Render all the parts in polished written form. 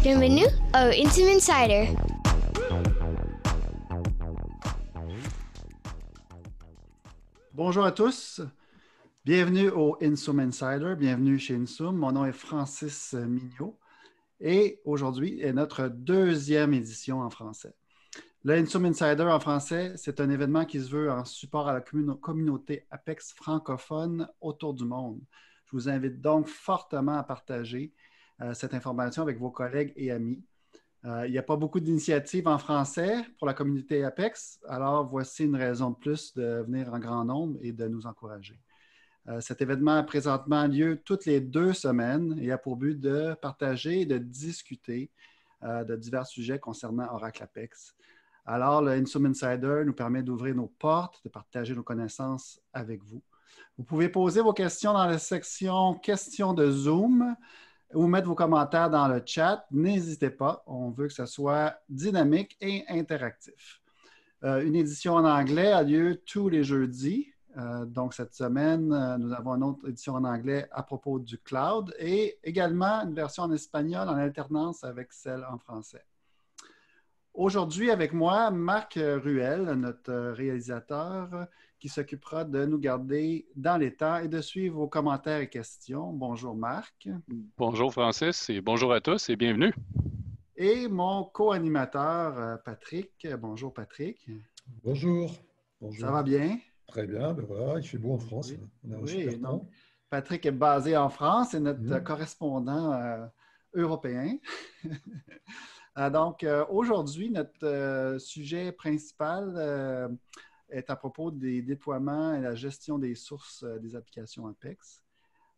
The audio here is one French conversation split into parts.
Bienvenue au Insum Insider. Bonjour à tous, bienvenue au Insum Insider, bienvenue chez Insum. Mon nom est Francis Mignot et aujourd'hui est notre deuxième édition en français. Le Insum Insider en français, c'est un événement qui se veut en support à la communauté Apex francophone autour du monde. Je vous invite donc fortement à partager cette information avec vos collègues et amis. Il n'y a pas beaucoup d'initiatives en français pour la communauté Apex, alors voici une raison de plus de venir en grand nombre et de nous encourager. Cet événement a présentement lieu toutes les 2 semaines et a pour but de partager et de discuter de divers sujets concernant Oracle Apex. Alors, le Insum Insider nous permet d'ouvrir nos portes, de partager nos connaissances avec vous. Vous pouvez poser vos questions dans la section questions de Zoom ou mettre vos commentaires dans le chat. N'hésitez pas, on veut que ce soit dynamique et interactif. Une édition en anglais a lieu tous les jeudis. Donc, cette semaine, nous avons une autre édition en anglais à propos du cloud et également une version en espagnol en alternance avec celle en français. Aujourd'hui, avec moi, Marc Ruel, notre réalisateur, qui s'occupera de nous garder dans les temps et de suivre vos commentaires et questions. Bonjour Marc. Bonjour Francis et bonjour à tous et bienvenue. Et mon co-animateur Patrick. Bonjour Patrick. Bonjour. Bonjour. Ça va bien? Très bien, ben voilà, il fait beau en France. Oui, on a un super temps. Donc, Patrick est basé en France, c'est notre correspondant européen. Donc, aujourd'hui, notre sujet principal est à propos des déploiements et la gestion des sources des applications Apex.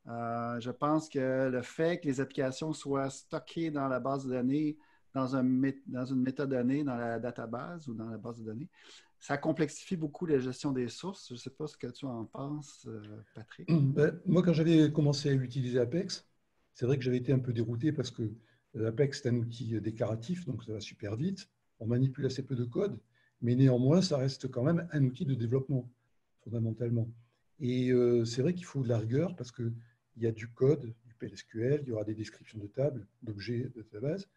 Je pense que le fait que les applications soient stockées dans la base de données, dans une métadonnée, dans la database ou dans la base de données, ça complexifie beaucoup la gestion des sources. Je ne sais pas ce que tu en penses, Patrick. Moi, quand j'avais commencé à utiliser Apex, c'est vrai que j'avais été un peu dérouté parce que Apex est un outil déclaratif, donc ça va super vite. On manipule assez peu de code, mais néanmoins, ça reste quand même un outil de développement, fondamentalement. Et c'est vrai qu'il faut de la rigueur parce qu'il y a du code, du PLSQL, il y aura des descriptions de tables, d'objets, de database,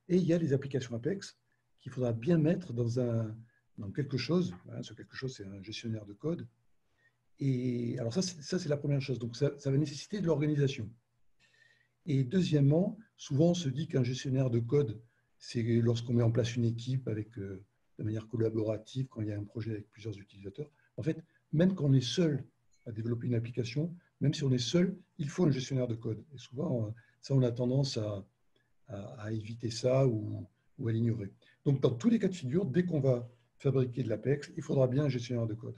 et il y a les applications Apex qu'il faudra bien mettre dans quelque chose. Voilà, ce quelque chose, c'est un gestionnaire de code. Et alors ça c'est la première chose. Donc, ça va nécessiter de l'organisation. Et deuxièmement, souvent, on se dit qu'un gestionnaire de code, c'est lorsqu'on met en place une équipe de manière collaborative, quand il y a un projet avec plusieurs utilisateurs. En fait, même quand on est seul à développer une application, même si on est seul, il faut un gestionnaire de code. Et souvent, ça, on a tendance à éviter ça ou à l'ignorer. Donc, dans tous les cas de figure, dès qu'on va fabriquer de l'Apex, il faudra bien un gestionnaire de code.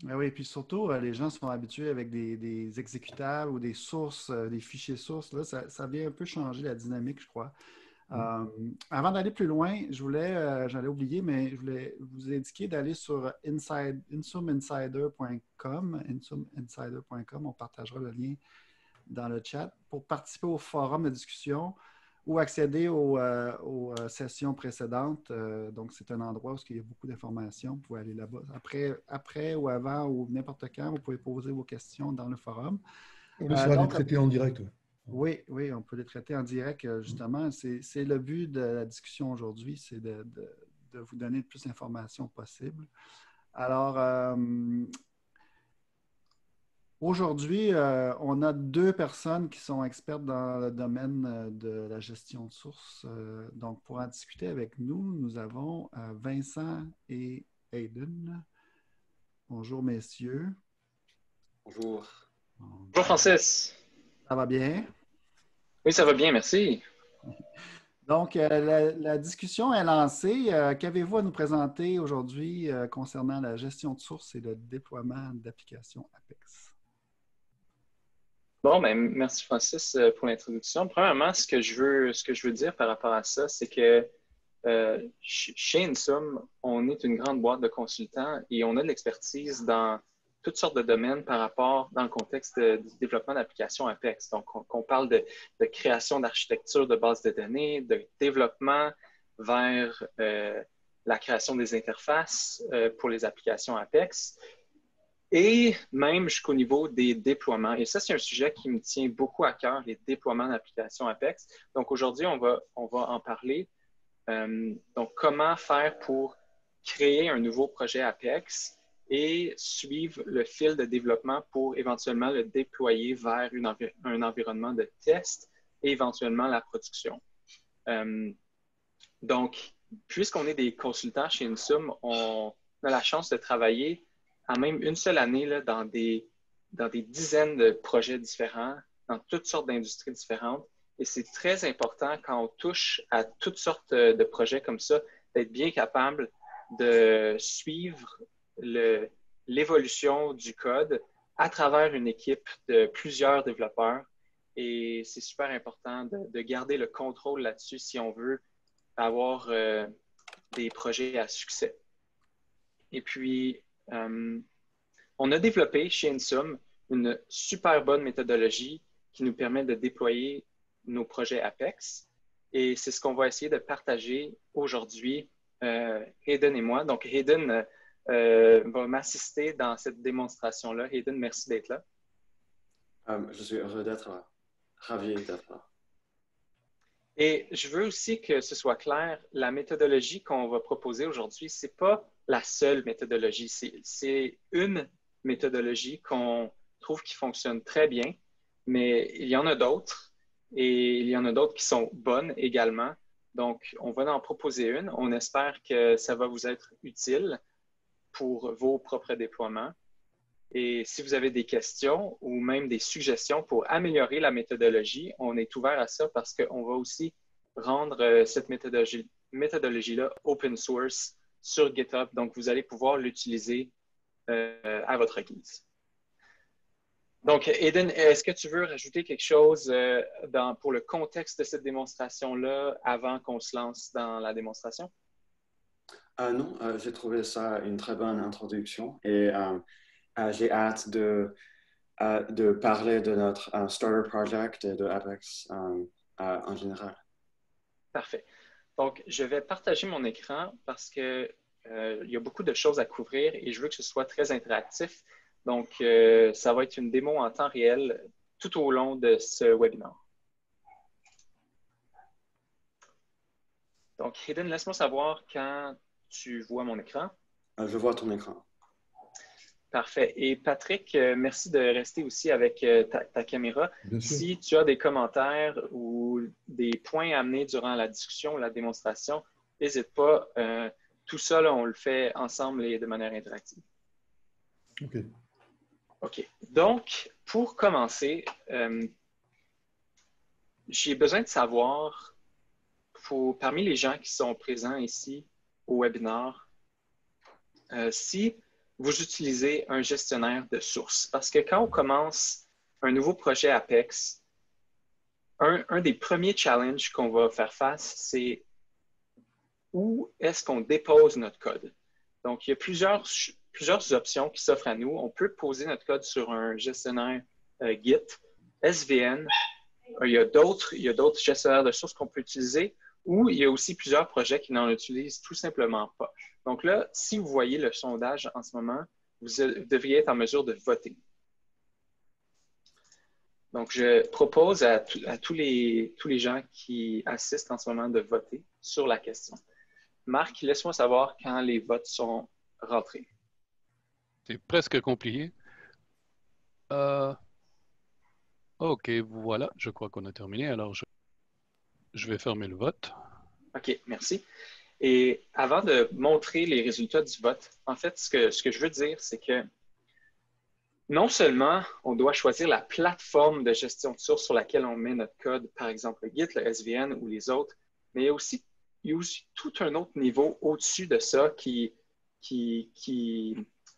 Oui, et puis surtout, les gens sont habitués avec des exécutables ou des sources, des fichiers sources. Là, ça vient un peu changer la dynamique, je crois. Avant d'aller plus loin, j'allais oublier, mais je voulais vous indiquer d'aller sur insuminsider.com, insuminsider.com. On partagera le lien dans le chat pour participer au forum de discussion ou accéder aux sessions précédentes. Donc, c'est un endroit où il y a beaucoup d'informations. Vous pouvez aller là-bas. Après ou avant ou n'importe quand, vous pouvez poser vos questions dans le forum. On essaiera de les traiter en direct. Oui, on peut les traiter en direct, justement. C'est le but de la discussion aujourd'hui, c'est de vous donner le plus d'informations possible. Alors, aujourd'hui, on a 2 personnes qui sont expertes dans le domaine de la gestion de sources. Donc, pour en discuter avec nous, nous avons Vincent et Aiden. Bonjour, messieurs. Bonjour. Bonjour, Francis. Ça va bien? Oui, ça va bien, merci. Donc, la discussion est lancée. Qu'avez-vous à nous présenter aujourd'hui concernant la gestion de sources et le déploiement d'applications Apex? Bon, ben, merci Francis pour l'introduction. Premièrement, ce que je veux dire par rapport à ça, c'est que chez Insum, on est une grande boîte de consultants et on a de l'expertise dans toutes sortes de domaines dans le contexte du développement d'applications Apex. Donc, on parle de création d'architecture de bases de données, de développement vers la création des interfaces pour les applications Apex. et même jusqu'au niveau des déploiements. Et ça, c'est un sujet qui me tient beaucoup à cœur, les déploiements d'applications Apex. Donc, aujourd'hui, on va en parler. Donc, comment faire pour créer un nouveau projet Apex et suivre le fil de développement pour éventuellement le déployer vers un environnement de test et éventuellement la production. Donc, puisqu'on est des consultants chez Insum, on a la chance de travailler en même une seule année là, dans des dizaines de projets différents, dans toutes sortes d'industries différentes. Et c'est très important quand on touche à toutes sortes de projets comme ça, d'être bien capable de suivre l'évolution du code à travers une équipe de plusieurs développeurs. Et c'est super important de garder le contrôle là-dessus si on veut avoir des projets à succès. Et puis, on a développé chez Insum une super bonne méthodologie qui nous permet de déployer nos projets Apex. Et c'est ce qu'on va essayer de partager aujourd'hui, Hayden et moi. Donc, Hayden va m'assister dans cette démonstration-là. Hayden, merci d'être là. Je suis heureux d'être là. Ravi d'être là. Et je veux aussi que ce soit clair, la méthodologie qu'on va proposer aujourd'hui, ce n'est pas la seule méthodologie. C'est une méthodologie qu'on trouve qui fonctionne très bien, mais il y en a d'autres et il y en a d'autres qui sont bonnes également. Donc, on va en proposer une. On espère que ça va vous être utile pour vos propres déploiements. Et si vous avez des questions ou même des suggestions pour améliorer la méthodologie, on est ouvert à ça parce qu'on va aussi rendre cette méthodologie-là open source sur GitHub. Donc, vous allez pouvoir l'utiliser à votre guise. Donc, Hayden, est-ce que tu veux rajouter quelque chose pour le contexte de cette démonstration-là avant qu'on se lance dans la démonstration? Non, j'ai trouvé ça une très bonne introduction et j'ai hâte de parler de notre starter project et de Apex en général. Parfait. Donc, je vais partager mon écran parce que il y a beaucoup de choses à couvrir et je veux que ce soit très interactif. Donc, ça va être une démo en temps réel tout au long de ce webinaire. Donc, Hayden, laisse-moi savoir quand tu vois mon écran. Je vois ton écran. Parfait. Et Patrick, merci de rester aussi avec ta caméra. Bien sûr. Si tu as des commentaires ou des points à amener durant la discussion ou la démonstration, n'hésite pas. Tout ça, là, on le fait ensemble et de manière interactive. OK. OK. Donc, pour commencer, j'ai besoin de savoir, parmi les gens qui sont présents ici au webinaire, si vous utilisez un gestionnaire de sources. Parce que quand on commence un nouveau projet Apex, un des premiers challenges qu'on va faire face, c'est où est-ce qu'on dépose notre code. Donc, il y a plusieurs options qui s'offrent à nous. On peut poser notre code sur un gestionnaire Git, SVN. Il y a d'autres gestionnaires de sources qu'on peut utiliser, ou il y a aussi plusieurs projets qui n'en utilisent tout simplement pas. Donc là, si vous voyez le sondage en ce moment, vous devriez être en mesure de voter. Donc, je propose à tous les gens qui assistent en ce moment de voter sur la question. Marc, laisse-moi savoir quand les votes sont rentrés. C'est presque compliqué. OK, voilà, je crois qu'on a terminé. Alors, je vais fermer le vote. OK, merci. Et avant de montrer les résultats du vote, en fait, ce que je veux dire, c'est que non seulement on doit choisir la plateforme de gestion de source sur laquelle on met notre code, par exemple le Git, le SVN ou les autres, mais il y a aussi tout un autre niveau au-dessus de ça qui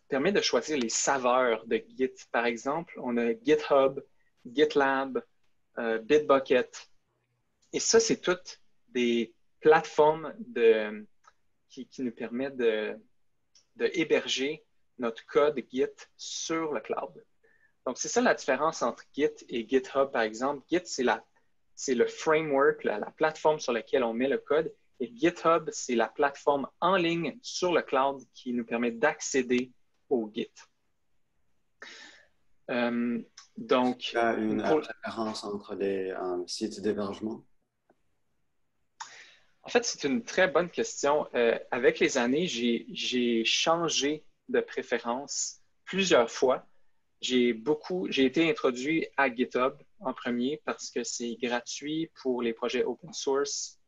permet de choisir les saveurs de Git. Par exemple, on a GitHub, GitLab, Bitbucket. Et ça, c'est toutes des plateformes qui nous permettent de héberger notre code Git sur le cloud. Donc, c'est ça la différence entre Git et GitHub, par exemple. Git, c'est le framework, la plateforme sur laquelle on met le code. Et GitHub, c'est la plateforme en ligne sur le cloud qui nous permet d'accéder au Git. Donc, Il y a une préférence entre les sites d'hébergement? En fait, c'est une très bonne question. Avec les années, j'ai changé de préférence plusieurs fois. J'ai été introduit à GitHub en premier parce que c'est gratuit pour les projets open source.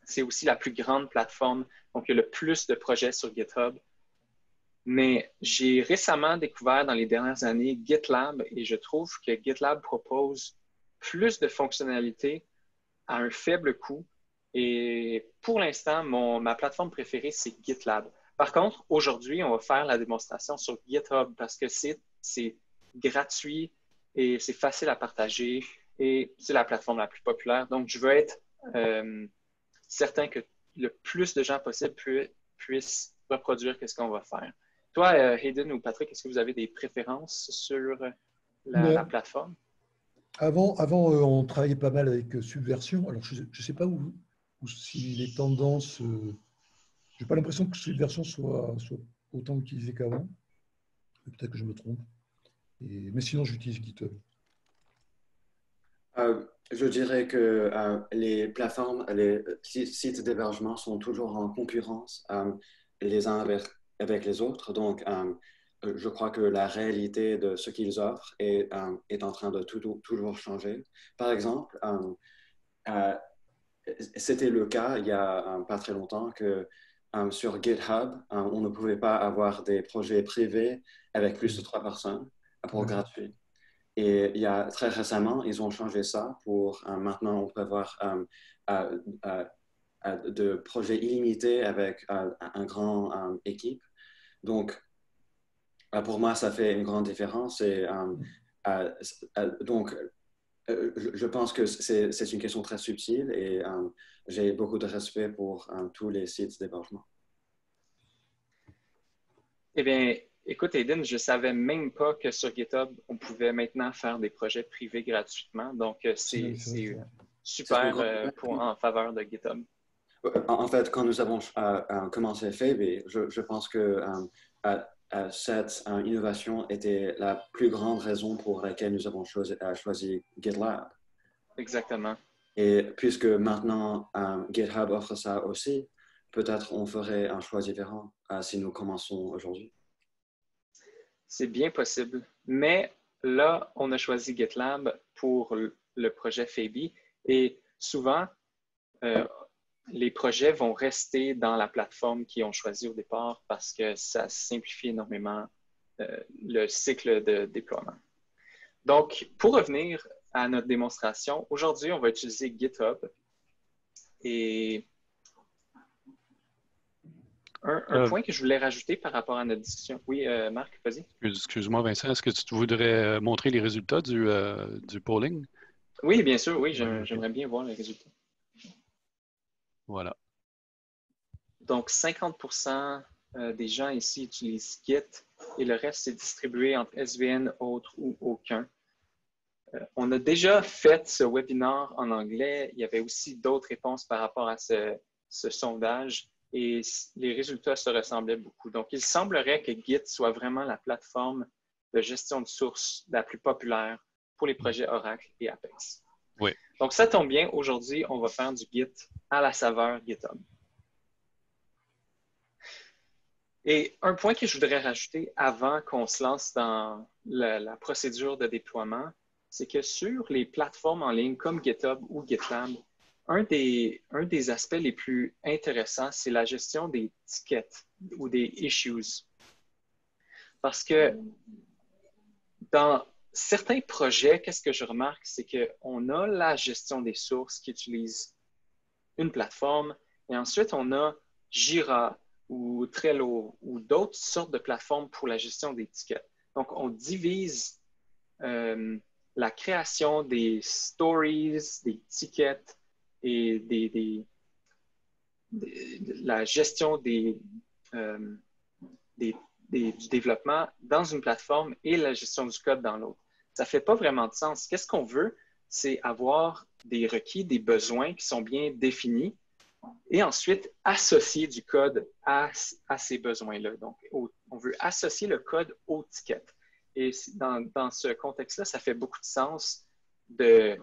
C'est aussi la plus grande plateforme, donc il y a le plus de projets sur GitHub. Mais j'ai récemment découvert dans les dernières années GitLab et je trouve que GitLab propose plus de fonctionnalités à un faible coût. Et pour l'instant, ma plateforme préférée, c'est GitLab. Par contre, aujourd'hui, on va faire la démonstration sur GitHub parce que c'est gratuit et c'est facile à partager et c'est la plateforme la plus populaire. Donc, je veux être certain que le plus de gens possible puissent reproduire ce qu'on va faire. Toi, Hayden ou Patrick, est-ce que vous avez des préférences sur la plateforme? Avant, on travaillait pas mal avec Subversion. Alors, je ne sais pas où si les tendances... je n'ai pas l'impression que Subversion soit autant utilisé qu'avant. Peut-être que je me trompe. Mais sinon, j'utilise GitHub. Je dirais que les plateformes, les sites d'hébergement sont toujours en concurrence les uns avec les autres. Donc, je crois que la réalité de ce qu'ils offrent est en train de toujours changer. Par exemple, c'était le cas il y a pas très longtemps que sur GitHub, on ne pouvait pas avoir des projets privés avec plus de 3 personnes pour gratuit. Et il y a très récemment, ils ont changé ça pour maintenant on peut avoir de projets illimités avec un grand équipe. Donc, pour moi, ça fait une grande différence. Et donc, je pense que c'est une question très subtile et j'ai beaucoup de respect pour tous les sites d'hébergement. Eh bien, écoute, Aiden, je ne savais même pas que sur GitHub, on pouvait maintenant faire des projets privés gratuitement. Donc, c'est super en faveur de GitHub. En fait, quand nous avons commencé Phoebe, je pense que cette innovation était la plus grande raison pour laquelle nous avons choisi GitLab. Exactement. Et puisque maintenant GitHub offre ça aussi, peut-être on ferait un choix différent si nous commençons aujourd'hui. C'est bien possible. Mais là, on a choisi GitLab pour le projet Phoebe. Et souvent, les projets vont rester dans la plateforme qu'ils ont choisie au départ parce que ça simplifie énormément le cycle de déploiement. Donc, pour revenir à notre démonstration, aujourd'hui, on va utiliser GitHub. Et un point que je voulais rajouter par rapport à notre discussion. Oui, Marc, vas-y. Excuse-moi, Vincent, est-ce que tu voudrais montrer les résultats du polling? Oui, bien sûr, oui, j'aimerais bien voir les résultats. Voilà. Donc, 50% des gens ici utilisent Git et le reste, c'est distribué entre SVN, autre ou aucun. On a déjà fait ce webinaire en anglais. Il y avait aussi d'autres réponses par rapport à ce sondage et les résultats se ressemblaient beaucoup. Donc, il semblerait que Git soit vraiment la plateforme de gestion de sources la plus populaire pour les projets Oracle et Apex. Oui. Donc, ça tombe bien. Aujourd'hui, on va faire du Git à la saveur GitHub. Et un point que je voudrais rajouter avant qu'on se lance dans la procédure de déploiement, c'est que sur les plateformes en ligne comme GitHub ou GitLab, un des aspects les plus intéressants, c'est la gestion des tickets ou des issues. Parce que dans certains projets, qu'est-ce que je remarque, c'est qu'on a la gestion des sources qui utilise une plateforme et ensuite on a Jira ou Trello ou d'autres sortes de plateformes pour la gestion des tickets. Donc, on divise la création des stories, des tickets et la gestion du développement dans une plateforme et la gestion du code dans l'autre. Ça ne fait pas vraiment de sens. Qu'est-ce qu'on veut? C'est avoir des requis, des besoins qui sont bien définis et ensuite associer du code à ces besoins-là. Donc, on veut associer le code au ticket. Et dans ce contexte-là, ça fait beaucoup de sens de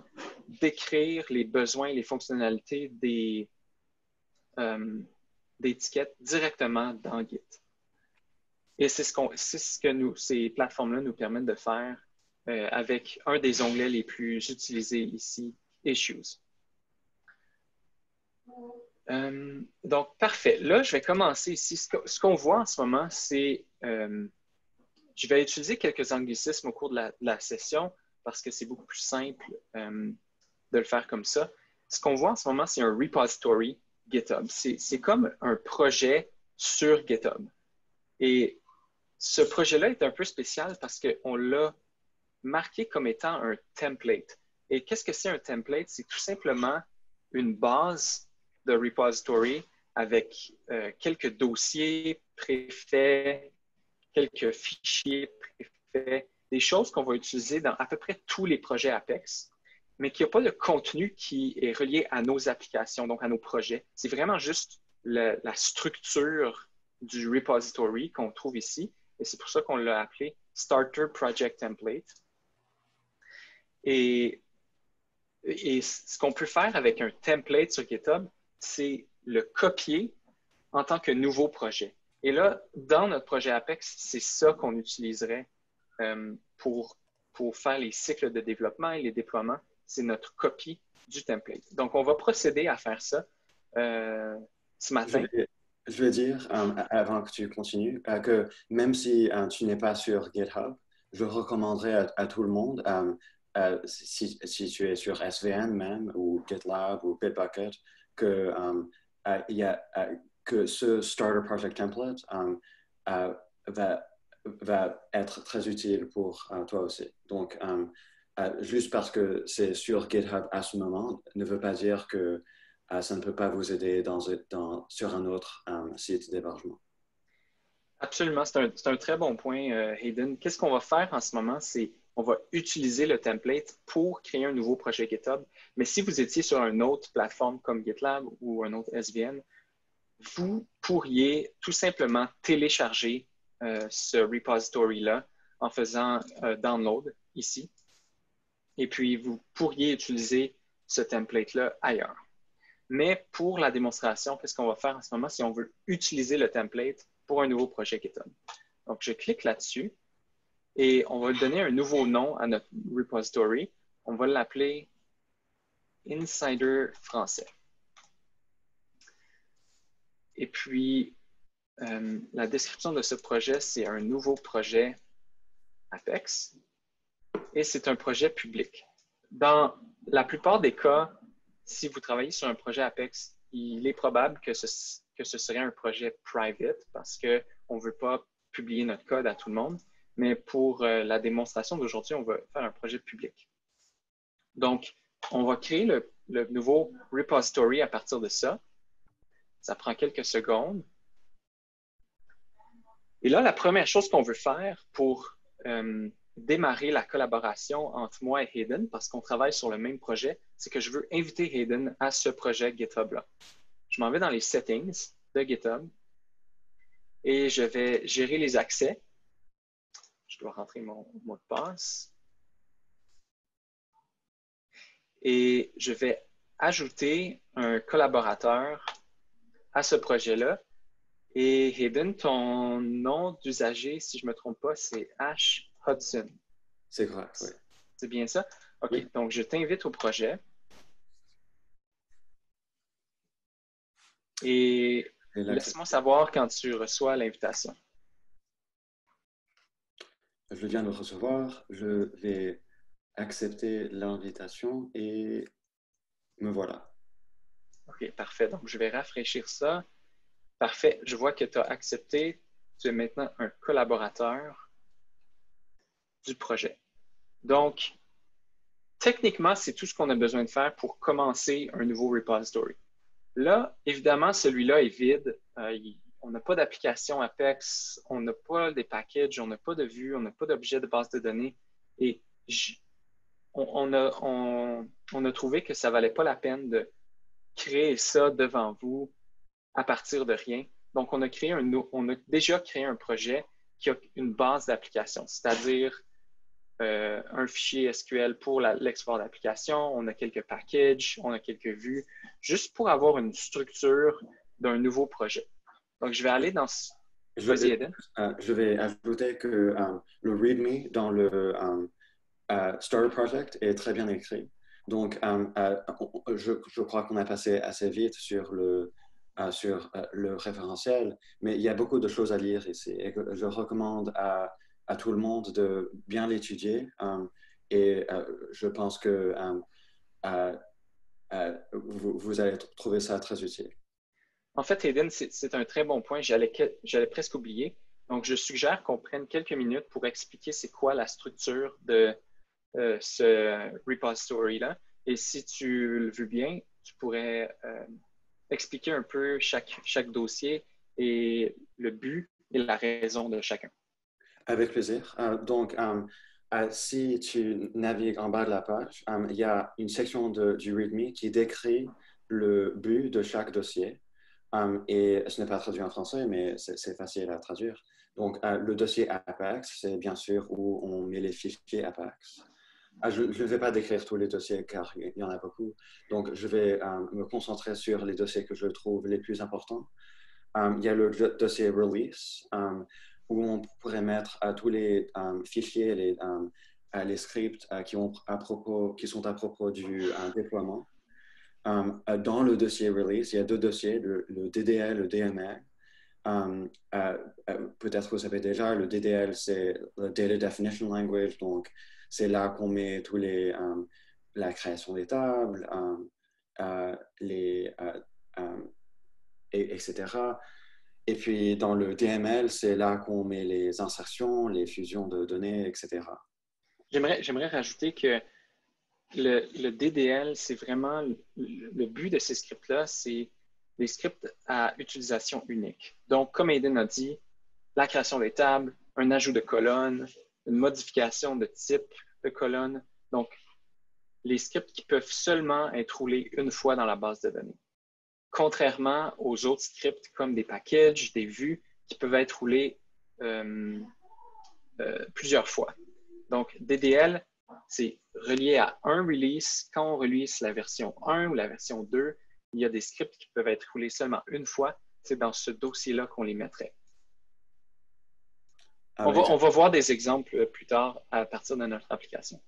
décrire les besoins et les fonctionnalités d'étiquettes directement dans Git. Et c'est ce que ces plateformes-là nous permettent de faire avec un des onglets les plus utilisés ici, Issues. Donc, parfait. Là, je vais commencer ici. Ce qu'on voit en ce moment, c'est... je vais utiliser quelques anglicismes au cours de la session parce que c'est beaucoup plus simple de le faire comme ça. Ce qu'on voit en ce moment, c'est un repository GitHub. C'est comme un projet sur GitHub. Et ce projet-là est un peu spécial parce qu'on l'a marqué comme étant un template. Et qu'est-ce que c'est un template? C'est tout simplement une base de repository avec quelques dossiers préfaits, quelques fichiers préfaits, des choses qu'on va utiliser dans à peu près tous les projets Apex, mais qui n'a pas le contenu qui est relié à nos applications, donc à nos projets. C'est vraiment juste la structure du repository qu'on trouve ici, et c'est pour ça qu'on l'a appelé Starter Project Template. Et ce qu'on peut faire avec un template sur GitHub, c'est le copier en tant que nouveau projet. Et là, dans notre projet Apex, c'est ça qu'on utiliserait pour faire les cycles de développement et les déploiements. C'est notre copie du template. Donc, on va procéder à faire ça ce matin. Je veux dire, avant que tu continues, que même si tu n'es pas sur GitHub, je recommanderais à tout le monde, si tu es sur SVN même, ou GitLab, ou Bitbucket, que ce Starter Project Template va être très utile pour toi aussi. Donc, juste parce que c'est sur GitHub à ce moment, ne veut pas dire que ça ne peut pas vous aider sur un autre site d'hébergement. Absolument, c'est un très bon point, Hayden. Qu'est-ce qu'on va faire en ce moment? C'est on va utiliser le template pour créer un nouveau projet GitHub. Mais si vous étiez sur une autre plateforme comme GitLab ou un autre SVN, vous pourriez tout simplement télécharger ce repository-là en faisant download ici. Et puis, vous pourriez utiliser ce template-là ailleurs. Mais pour la démonstration, qu'est-ce qu'on va faire en ce moment si on veut utiliser le template pour un nouveau projet GitHub? Donc, je clique là-dessus et on va donner un nouveau nom à notre repository. On va l'appeler Insider Français. Et puis, la description de ce projet, c'est un nouveau projet Apex et c'est un projet public. Dans la plupart des cas, si vous travaillez sur un projet Apex, il est probable que ce serait un projet private parce qu'on ne veut pas publier notre code à tout le monde. Mais pour la démonstration d'aujourd'hui, on va faire un projet public. Donc, on va créer le nouveau repository à partir de ça. Ça prend quelques secondes. Et là, la première chose qu'on veut faire pour démarrer la collaboration entre moi et Hayden, parce qu'on travaille sur le même projet, c'est que je veux inviter Hayden à ce projet GitHub-là. Je m'en vais dans les settings de GitHub et je vais gérer les accès. Je dois rentrer mon mot de passe. Et je vais ajouter un collaborateur à ce projet-là. Et Hayden, ton nom d'usager, si je ne me trompe pas, c'est Ash Hudson. C'est correct, oui. C'est bien ça? OK, oui. Donc je t'invite au projet. Et laisse-moi savoir quand tu reçois l'invitation. Je viens de recevoir, je vais accepter l'invitation et me voilà. OK, parfait. Donc, je vais rafraîchir ça. Parfait. Je vois que tu as accepté. Tu es maintenant un collaborateur du projet. Donc, techniquement, c'est tout ce qu'on a besoin de faire pour commencer un nouveau repository. Là, évidemment, celui-là est vide. On n'a pas d'application Apex, on n'a pas des packages, on n'a pas de vue, on n'a pas d'objet de base de données. Et on a trouvé que ça ne valait pas la peine de créer ça devant vous à partir de rien. Donc, on a déjà créé un projet qui a une base d'application, c'est-à-dire un fichier SQL pour l'export d'application, on a quelques packages, on a quelques vues, juste pour avoir une structure d'un nouveau projet. Donc, je vais aller dans... Vas-y, Eden. Je vais ajouter que le README dans le Starter Project est très bien écrit. Donc, je crois qu'on a passé assez vite sur le référentiel, mais il y a beaucoup de choses à lire ici. Et je recommande à tout le monde de bien l'étudier. Et je pense que vous allez trouver ça très utile. En fait, Eden, c'est un très bon point. J'allais presque oublier. Donc, je suggère qu'on prenne quelques minutes pour expliquer c'est quoi la structure de ce repository-là. Et si tu le veux bien, tu pourrais expliquer un peu chaque dossier et le but et la raison de chacun. Avec plaisir. Donc, si tu navigues en bas de la page, il y a une section du README qui décrit le but de chaque dossier. Et ce n'est pas traduit en français, mais c'est facile à traduire. Donc, le dossier Apex, c'est bien sûr où on met les fichiers Apex. Je ne vais pas décrire tous les dossiers car il y en a beaucoup. Donc, je vais me concentrer sur les dossiers que je trouve les plus importants. Il y a le dossier Release, où on pourrait mettre tous les fichiers, les scripts qui sont à propos du déploiement. Dans le dossier Release, il y a deux dossiers, le DDL, le DML. Peut-être que vous savez déjà, le DDL, c'est le Data Definition Language, donc c'est là qu'on met tous la création des tables, etc. Et puis dans le DML, c'est là qu'on met les insertions, les fusions de données, etc. J'aimerais rajouter que le DDL, c'est vraiment le but de ces scripts-là, c'est des scripts à utilisation unique. Donc, comme Aiden a dit, la création des tables, un ajout de colonnes, une modification de type de colonne. Donc, les scripts qui peuvent seulement être roulés une fois dans la base de données. Contrairement aux autres scripts comme des packages, des vues, qui peuvent être roulés plusieurs fois. Donc, DDL, c'est relié à un release. Quand on release la version 1 ou la version 2, il y a des scripts qui peuvent être roulés seulement une fois. C'est dans ce dossier-là qu'on les mettrait. On va voir des exemples plus tard à partir de notre application.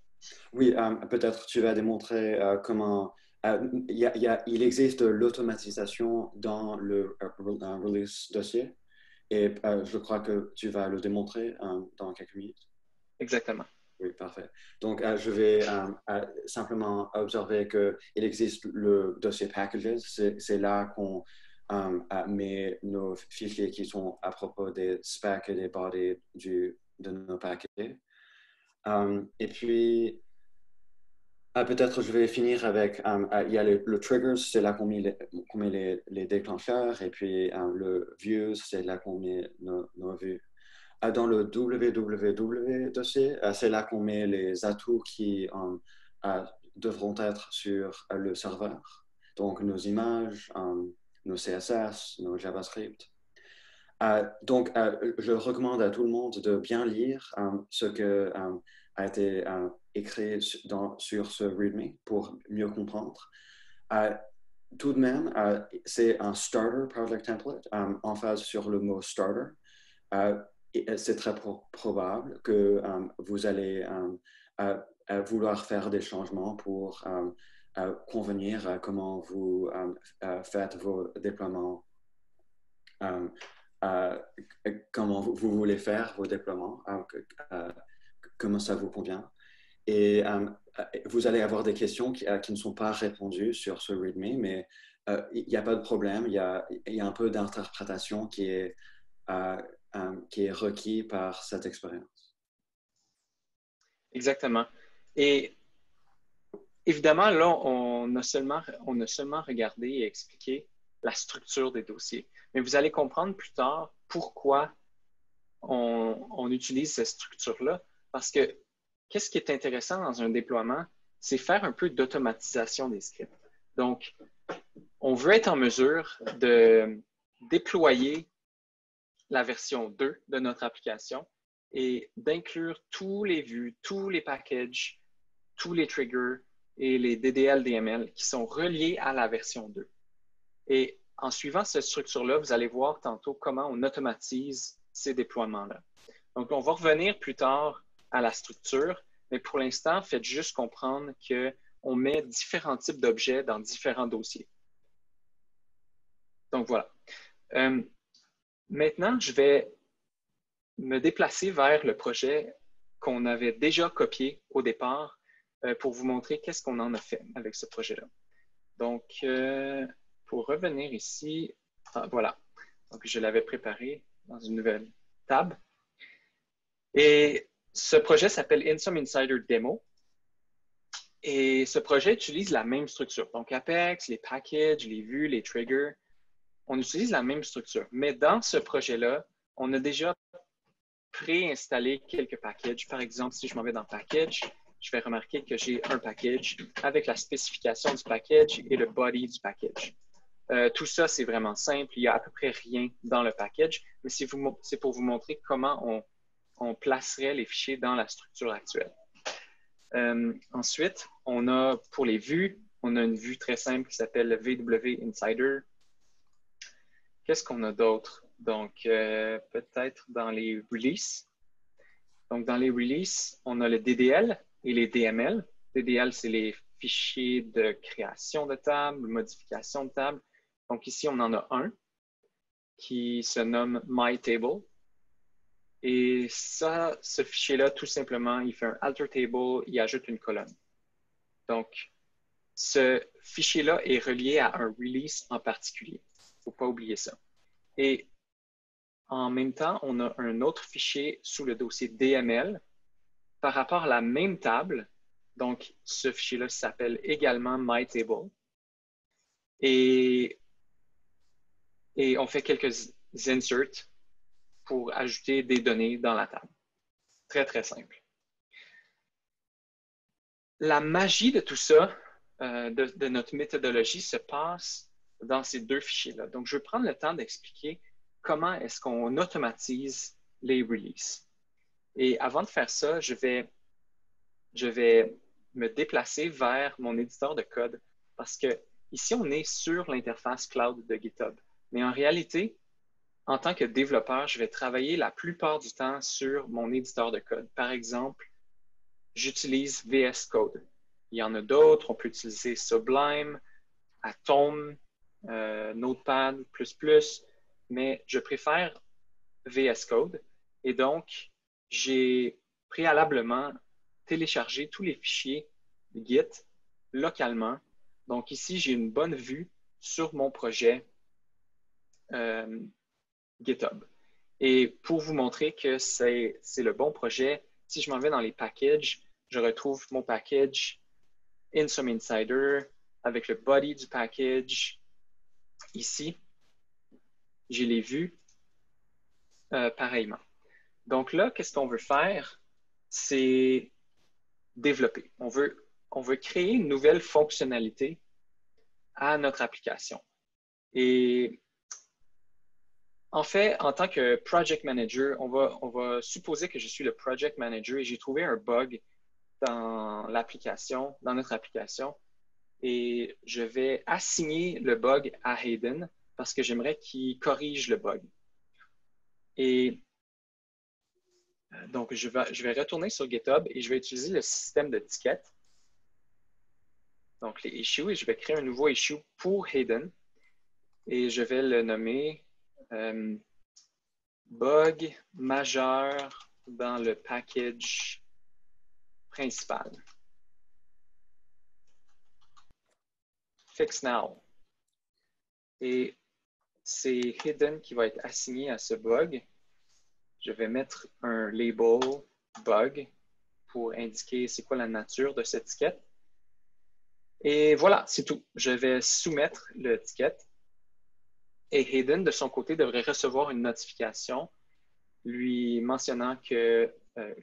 Oui, peut-être tu vas démontrer comment... il existe de l'automatisation dans le release dossier et je crois que tu vas le démontrer dans quelques minutes. Exactement. Oui, parfait. Donc, je vais simplement observer qu'il existe le dossier packages. C'est là qu'on met nos fichiers qui sont à propos des specs et des bodies de nos paquets. Et puis, peut-être je vais finir avec, il y a le triggers, c'est là qu'on met les déclencheurs. Et puis, le views, c'est là qu'on met nos vues. Dans le www dossier, c'est là qu'on met les atouts qui devront être sur le serveur. Donc, nos images, nos CSS, nos JavaScript. Donc, je recommande à tout le monde de bien lire ce que a été écrit sur ce README pour mieux comprendre. Tout de même, c'est un starter project template, emphase sur le mot starter. C'est très probable que vous allez vouloir faire des changements pour convenir à comment vous faites vos déploiements, comment vous voulez faire vos déploiements, comment ça vous convient. Et vous allez avoir des questions qui ne sont pas répondues sur ce README, mais il n'y a pas de problème, il y a un peu d'interprétation qui est requis par cette expérience. Exactement. Et évidemment, là, on a seulement regardé et expliqué la structure des dossiers. Mais vous allez comprendre plus tard pourquoi on utilise cette structure-là. Parce que qu'est-ce qui est intéressant dans un déploiement, c'est faire un peu d'automatisation des scripts. Donc, on veut être en mesure de déployer la version 2 de notre application et d'inclure tous les vues, tous les packages, tous les triggers et les DDL, DML qui sont reliés à la version 2. Et en suivant cette structure-là, vous allez voir tantôt comment on automatise ces déploiements-là. Donc, on va revenir plus tard à la structure, mais pour l'instant, faites juste comprendre qu'on met différents types d'objets dans différents dossiers. Donc, voilà. Maintenant, je vais me déplacer vers le projet qu'on avait déjà copié au départ pour vous montrer qu'est-ce qu'on en a fait avec ce projet-là. Donc, pour revenir ici, voilà. Donc, je l'avais préparé dans une nouvelle tab. Et ce projet s'appelle InSum Insider Demo. Et ce projet utilise la même structure. Donc, Apex, les packages, les vues, les triggers, on utilise la même structure. Mais dans ce projet-là, on a déjà préinstallé quelques packages. Par exemple, si je m'en vais dans Package, je vais remarquer que j'ai un package avec la spécification du package et le body du package. Tout ça, c'est vraiment simple. Il n'y a à peu près rien dans le package, mais c'est pour vous montrer comment on placerait les fichiers dans la structure actuelle. Ensuite, on a pour les vues, on a une vue très simple qui s'appelle VW Insider. Qu'est-ce qu'on a d'autre? Donc, peut-être dans les releases. Donc, dans les releases, on a le DDL et les DML. DDL, c'est les fichiers de création de table, modification de table. Donc, ici, on en a un qui se nomme MyTable. Et ça, ce fichier-là, tout simplement, il fait un alter table, il ajoute une colonne. Donc, ce fichier-là est relié à un release en particulier. Il ne faut pas oublier ça. Et en même temps, on a un autre fichier sous le dossier DML par rapport à la même table. Donc, ce fichier-là s'appelle également MyTable. Et on fait quelques inserts pour ajouter des données dans la table. Très, très simple. La magie de tout ça, de notre méthodologie, se passe dans ces deux fichiers-là. Donc, je vais prendre le temps d'expliquer comment est-ce qu'on automatise les releases. Et avant de faire ça, je vais me déplacer vers mon éditeur de code parce que ici, on est sur l'interface cloud de GitHub. Mais en réalité, en tant que développeur, je vais travailler la plupart du temps sur mon éditeur de code. Par exemple, j'utilise VS Code. Il y en a d'autres. On peut utiliser Sublime, Atom, Notepad++, mais je préfère VS Code. Et donc, j'ai préalablement téléchargé tous les fichiers Git localement. Donc ici, j'ai une bonne vue sur mon projet GitHub. Et pour vous montrer que c'est le bon projet, si je m'en vais dans les packages, je retrouve mon package InSum Insider avec le body du package. Ici, j'ai les vues pareillement. Donc là, qu'est-ce qu'on veut faire? C'est développer. On veut créer une nouvelle fonctionnalité à notre application. Et en fait, en tant que Project Manager, on va supposer que je suis le Project Manager et j'ai trouvé un bug dans l'application, dans notre application, et je vais assigner le bug à Hayden parce que j'aimerais qu'il corrige le bug. Et donc, je vais retourner sur GitHub et je vais utiliser le système de tickets. Donc, les issues, et je vais créer un nouveau issue pour Hayden. Et je vais le nommer bug majeur dans le package principal. Fix now. Et c'est Hayden qui va être assigné à ce bug. Je vais mettre un label bug pour indiquer c'est quoi la nature de cette ticket. Et voilà, c'est tout. Je vais soumettre le ticket. Et Hayden, de son côté, devrait recevoir une notification lui mentionnant que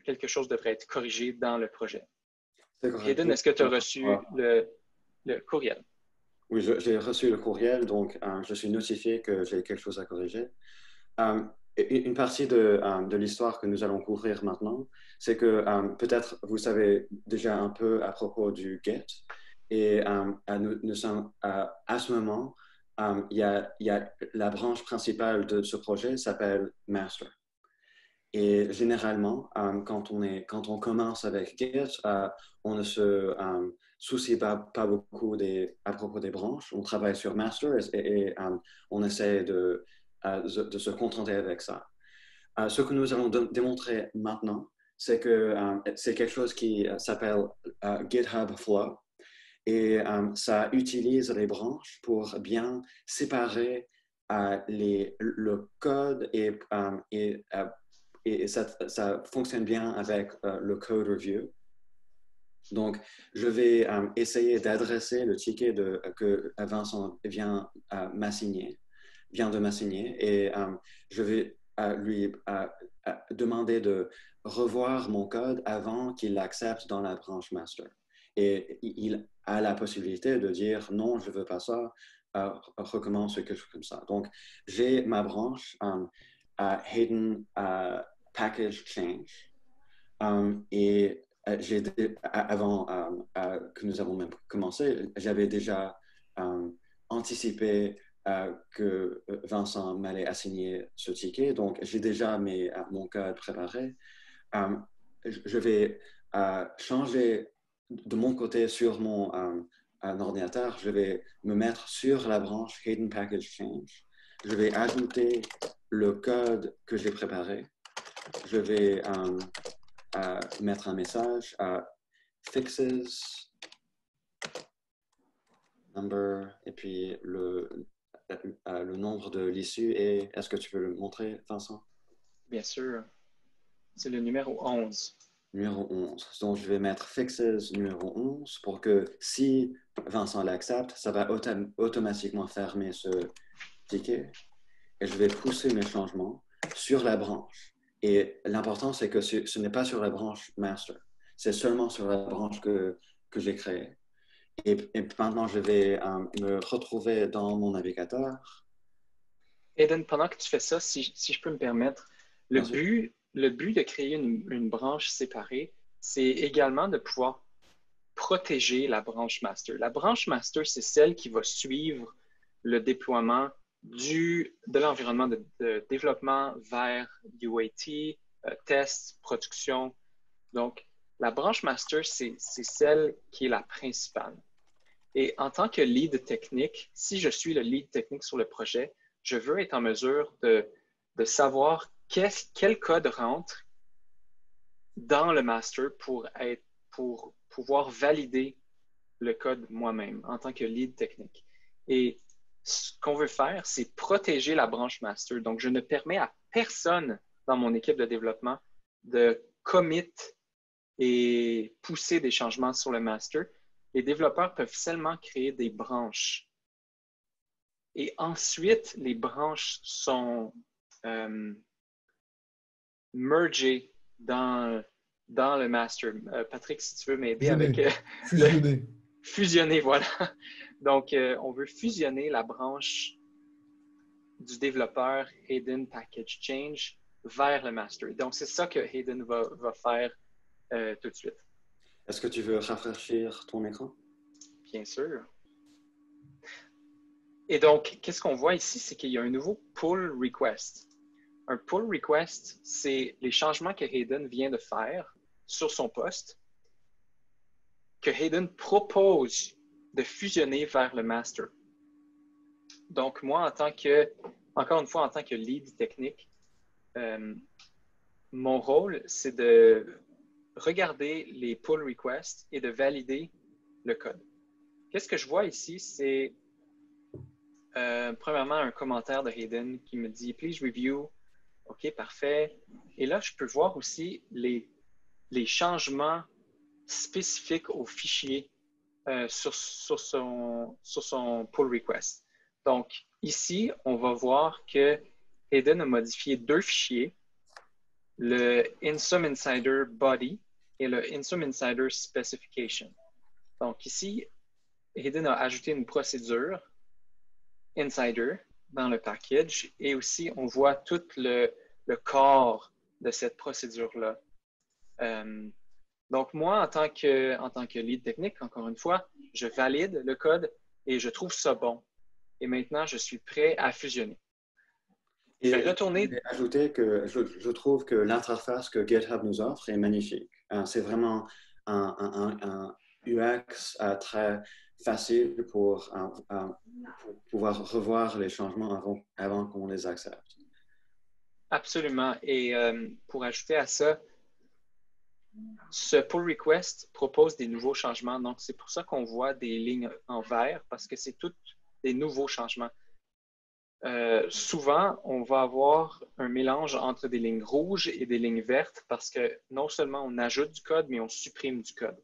quelque chose devrait être corrigé dans le projet. Hayden, est-ce que tu as reçu le courriel? Oui, j'ai reçu le courriel, donc je suis notifié que j'ai quelque chose à corriger. une partie de l'histoire que nous allons couvrir maintenant, c'est que peut-être vous savez déjà un peu à propos du Git. Et nous sommes à ce moment, il y a la branche principale de ce projet s'appelle Master. Et généralement, quand on commence avec Git, on ne se soucie pas beaucoup à propos des branches. On travaille sur Master et on essaie de se contenter avec ça. Ce que nous allons démontrer maintenant, c'est que c'est quelque chose qui s'appelle GitHub Flow. Et ça utilise les branches pour bien séparer le code et ça fonctionne bien avec le code review. Donc, je vais essayer d'adresser le ticket que Vincent vient de m'assigner et je vais lui demander de revoir mon code avant qu'il l'accepte dans la branche master. Et il a la possibilité de dire non, je ne veux pas ça, recommence quelque chose comme ça. Donc, j'ai ma branche Hayden Package Change et avant que nous avons même commencé, j'avais déjà anticipé que Vincent m'allait assigner ce ticket. Donc, j'ai déjà mon code préparé. Je vais changer de mon côté sur mon ordinateur. Je vais me mettre sur la branche Hayden Package Change. Je vais ajouter le code que j'ai préparé. Je vais mettre un message fixes number et puis le nombre de l'issue. Et est-ce que tu peux le montrer, Vincent? Bien sûr. C'est le numéro 11. Numéro 11. Donc, je vais mettre fixes numéro 11 pour que si Vincent l'accepte, ça va automatiquement fermer ce ticket. Et je vais pousser mes changements sur la branche. Et l'important, c'est que ce n'est pas sur la branche master. C'est seulement sur la branche que j'ai créée. Et maintenant, je vais me retrouver dans mon navigateur. Eden, pendant que tu fais ça, si je peux me permettre, le but de créer une branche séparée, c'est également de pouvoir protéger la branche master. La branche master, c'est celle qui va suivre le déploiement de l'environnement de développement vers UAT, test, production. Donc, la branche master, c'est celle qui est la principale. Et en tant que lead technique, si je suis le lead technique sur le projet, je veux être en mesure de savoir quel code rentre dans le master pour pouvoir valider le code moi-même en tant que lead technique. Et ce qu'on veut faire, c'est protéger la branche master. Donc, je ne permets à personne dans mon équipe de développement de commit et pousser des changements sur le master. Les développeurs peuvent seulement créer des branches. Et ensuite, les branches sont mergées dans le master. Patrick, si tu veux m'aider avec... Fusionner, voilà. Donc, on veut fusionner la branche du développeur Hayden Package Change vers le master. Donc, c'est ça que Hayden va faire tout de suite. Est-ce que tu veux rafraîchir ton écran? Bien sûr. Et donc, qu'est-ce qu'on voit ici? C'est qu'il y a un nouveau pull request. Un pull request, c'est les changements que Hayden vient de faire sur son poste, que Hayden propose de fusionner vers le master. Donc, moi, encore une fois, en tant que lead technique, mon rôle, c'est de regarder les pull requests et de valider le code. Qu'est-ce que je vois ici? C'est premièrement un commentaire de Hayden qui me dit « Please review ». OK, parfait. Et là, je peux voir aussi les changements spécifiques au fichier sur son pull request. Donc, ici, on va voir que Hayden a modifié deux fichiers, le InSum Insider Body et le InSum Insider Specification. Donc, ici, Hayden a ajouté une procédure Insider dans le package et aussi, on voit tout le corps de cette procédure-là. Donc, moi, en tant que lead technique, encore une fois, je valide le code et je trouve ça bon. Et maintenant, je suis prêt à fusionner. Et je vais retourner. Je vais ajouter que je trouve que l'interface que GitHub nous offre est magnifique. C'est vraiment un UX très facile pour pouvoir revoir les changements avant qu'on les accepte. Absolument. Et pour ajouter à ça, ce pull request propose des nouveaux changements. Donc, c'est pour ça qu'on voit des lignes en vert, parce que c'est tous des nouveaux changements. Souvent, on va avoir un mélange entre des lignes rouges et des lignes vertes parce que non seulement on ajoute du code, mais on supprime du code.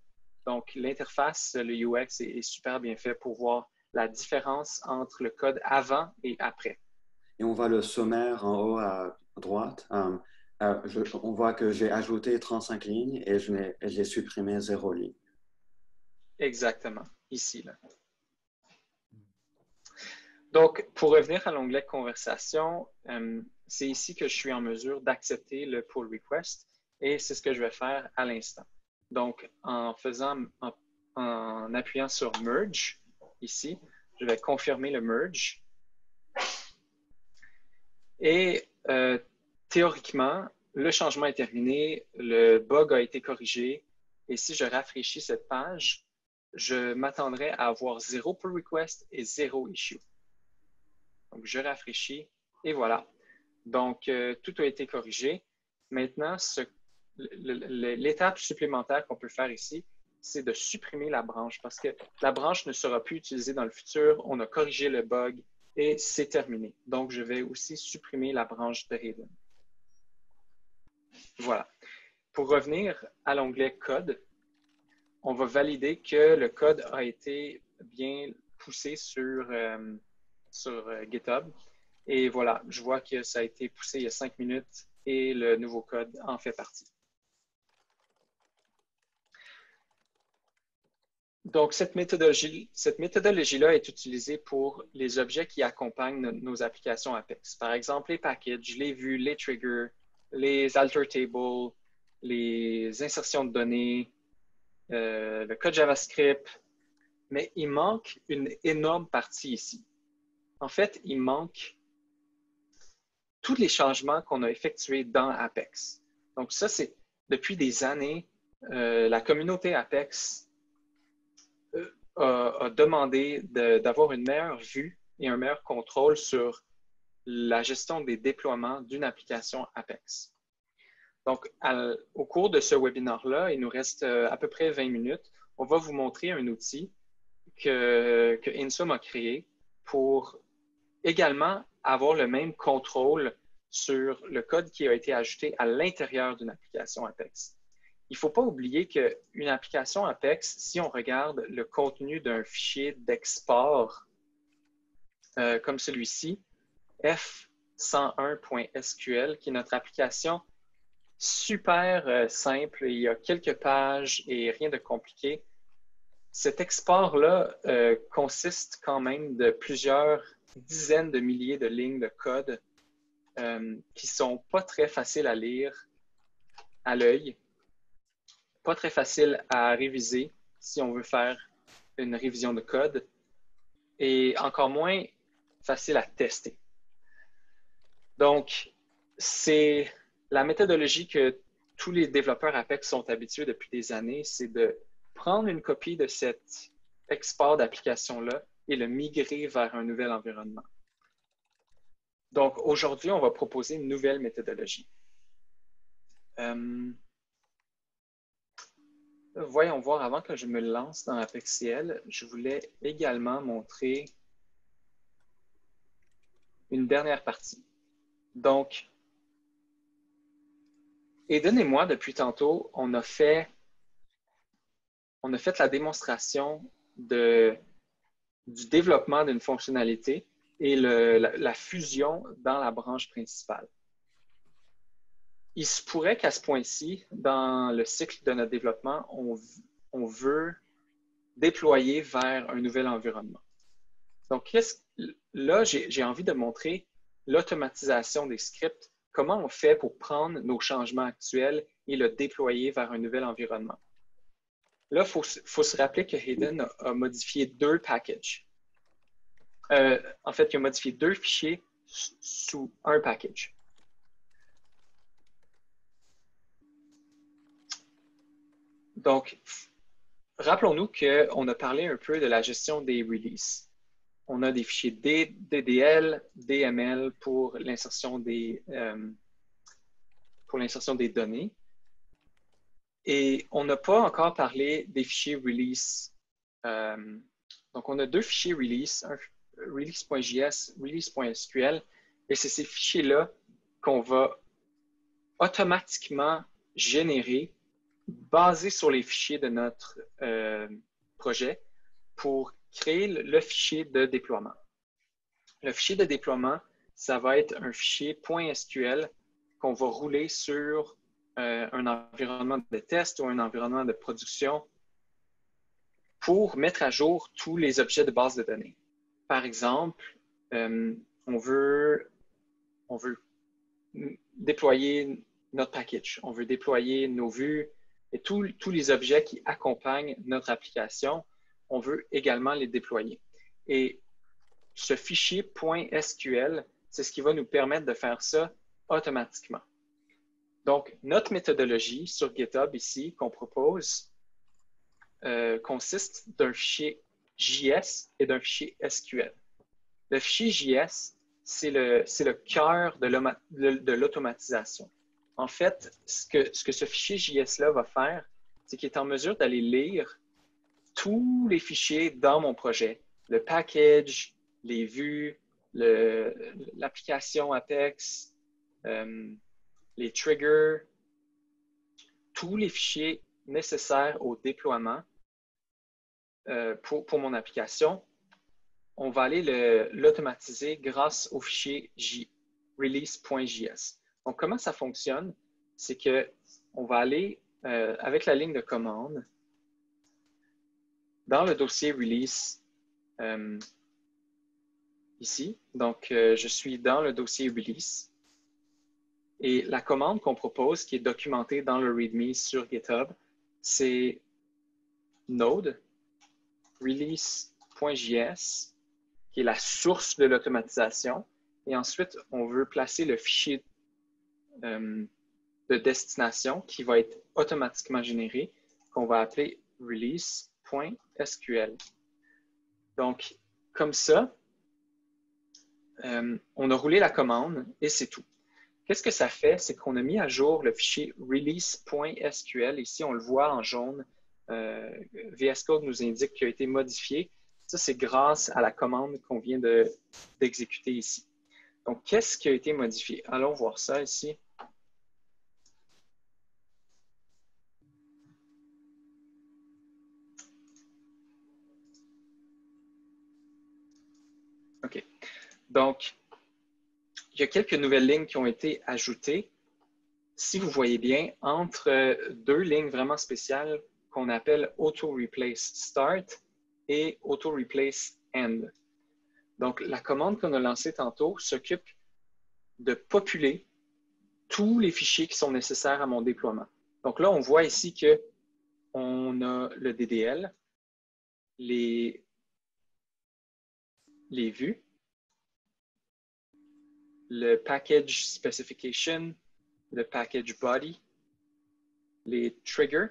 Donc, l'interface, le UX est super bien fait pour voir la différence entre le code avant et après. Et on voit le sommaire en haut à droite. On voit que j'ai ajouté 35 lignes et j'ai supprimé 0 ligne. Exactement, ici, là. Donc, pour revenir à l'onglet Conversation, c'est ici que je suis en mesure d'accepter le pull request et c'est ce que je vais faire à l'instant. Donc, en appuyant sur Merge, ici, je vais confirmer le Merge. Et théoriquement, le changement est terminé, le bug a été corrigé et si je rafraîchis cette page, je m'attendrai à avoir 0 pull request et 0 issue. Donc, je rafraîchis et voilà. Donc, tout a été corrigé. Maintenant, l'étape supplémentaire qu'on peut faire ici, c'est de supprimer la branche parce que la branche ne sera plus utilisée dans le futur. On a corrigé le bug et c'est terminé. Donc, je vais aussi supprimer la branche de Hayden. Voilà. Pour revenir à l'onglet Code, on va valider que le code a été bien poussé sur GitHub. Et voilà, je vois que ça a été poussé il y a 5 minutes et le nouveau code en fait partie. Donc, cette méthodologie-là est utilisée pour les objets qui accompagnent nos applications Apex. Par exemple, les packages, les vues, les triggers, les alter tables, les insertions de données, le code JavaScript. Mais il manque une énorme partie ici. En fait, il manque tous les changements qu'on a effectués dans Apex. Donc ça, c'est depuis des années, la communauté Apex a demandé d'avoir une meilleure vue et un meilleur contrôle sur la gestion des déploiements d'une application Apex. Donc, au cours de ce webinaire-là, il nous reste à peu près 20 minutes. On va vous montrer un outil que InSum a créé pour également avoir le même contrôle sur le code qui a été ajouté à l'intérieur d'une application Apex. Il ne faut pas oublier qu'une application Apex, si on regarde le contenu d'un fichier d'export comme celui-ci, f101.sql, qui est notre application super simple, il y a quelques pages et rien de compliqué. Cet export-là consiste quand même de plusieurs dizaines de milliers de lignes de code qui ne sont pas très faciles à lire à l'œil, pas très faciles à réviser si on veut faire une révision de code et encore moins facile à tester. Donc, c'est la méthodologie que tous les développeurs Apex sont habitués depuis des années, c'est de prendre une copie de cet export d'application-là et le migrer vers un nouvel environnement. Donc, aujourd'hui, on va proposer une nouvelle méthodologie. Voyons voir, avant que je me lance dans ApexCL, je voulais également montrer une dernière partie. Donc, Eden et moi, depuis tantôt, on a fait la démonstration du développement d'une fonctionnalité et la fusion dans la branche principale. Il se pourrait qu'à ce point-ci, dans le cycle de notre développement, on veut déployer vers un nouvel environnement. Donc là, j'ai envie de montrer l'automatisation des scripts comment on fait pour prendre nos changements actuels et le déployer vers un nouvel environnement. Là, il faut se rappeler que Hayden a modifié 2 packages. En fait, il a modifié 2 fichiers sous un package. Donc, rappelons-nous qu'on a parlé un peu de la gestion des releases. On a des fichiers DDL, DML pour l'insertion des données. Et on n'a pas encore parlé des fichiers release. Donc, on a 2 fichiers release, release.js, release.sql, et c'est ces fichiers-là qu'on va automatiquement générer basés sur les fichiers de notre projet pour créer le fichier de déploiement. Le fichier de déploiement, ça va être un fichier .sql qu'on va rouler sur un environnement de test ou un environnement de production pour mettre à jour tous les objets de base de données. Par exemple, on veut déployer notre package, on veut déployer nos vues et tous les objets qui accompagnent notre application, on veut également les déployer. Et ce fichier .sql, c'est ce qui va nous permettre de faire ça automatiquement. Donc, notre méthodologie sur GitHub ici qu'on propose consiste d'un fichier JS et d'un fichier SQL. Le fichier JS, c'est le cœur de l'automatisation. En fait, ce que ce fichier JS-là va faire, c'est qu'il est en mesure d'aller lire tous les fichiers dans mon projet. Le package, les vues, l'application Apex, les triggers, tous les fichiers nécessaires au déploiement pour mon application. On va aller l'automatiser grâce au fichier release.js. Donc, comment ça fonctionne? C'est qu'on va aller avec la ligne de commande dans le dossier release ici. Donc, je suis dans le dossier release. Et la commande qu'on propose, qui est documentée dans le README sur GitHub, c'est node release.js, qui est la source de l'automatisation. Et ensuite, on veut placer le fichier de destination qui va être automatiquement généré, qu'on va appeler release.sql. Donc, comme ça, on a roulé la commande et c'est tout. Qu'est-ce que ça fait? C'est qu'on a mis à jour le fichier release.sql. Ici, on le voit en jaune. VS Code nous indique qu'il a été modifié. Ça, c'est grâce à la commande qu'on vient d'exécuter ici. Donc, qu'est-ce qui a été modifié? Allons voir ça ici. OK. Donc, il y a quelques nouvelles lignes qui ont été ajoutées. Si vous voyez bien, entre 2 lignes vraiment spéciales qu'on appelle Auto Replace Start et Auto Replace End. Donc, la commande qu'on a lancée tantôt s'occupe de populer tous les fichiers qui sont nécessaires à mon déploiement. Donc là, on voit ici qu'on a le DDL, les vues, le package specification, le package body, les triggers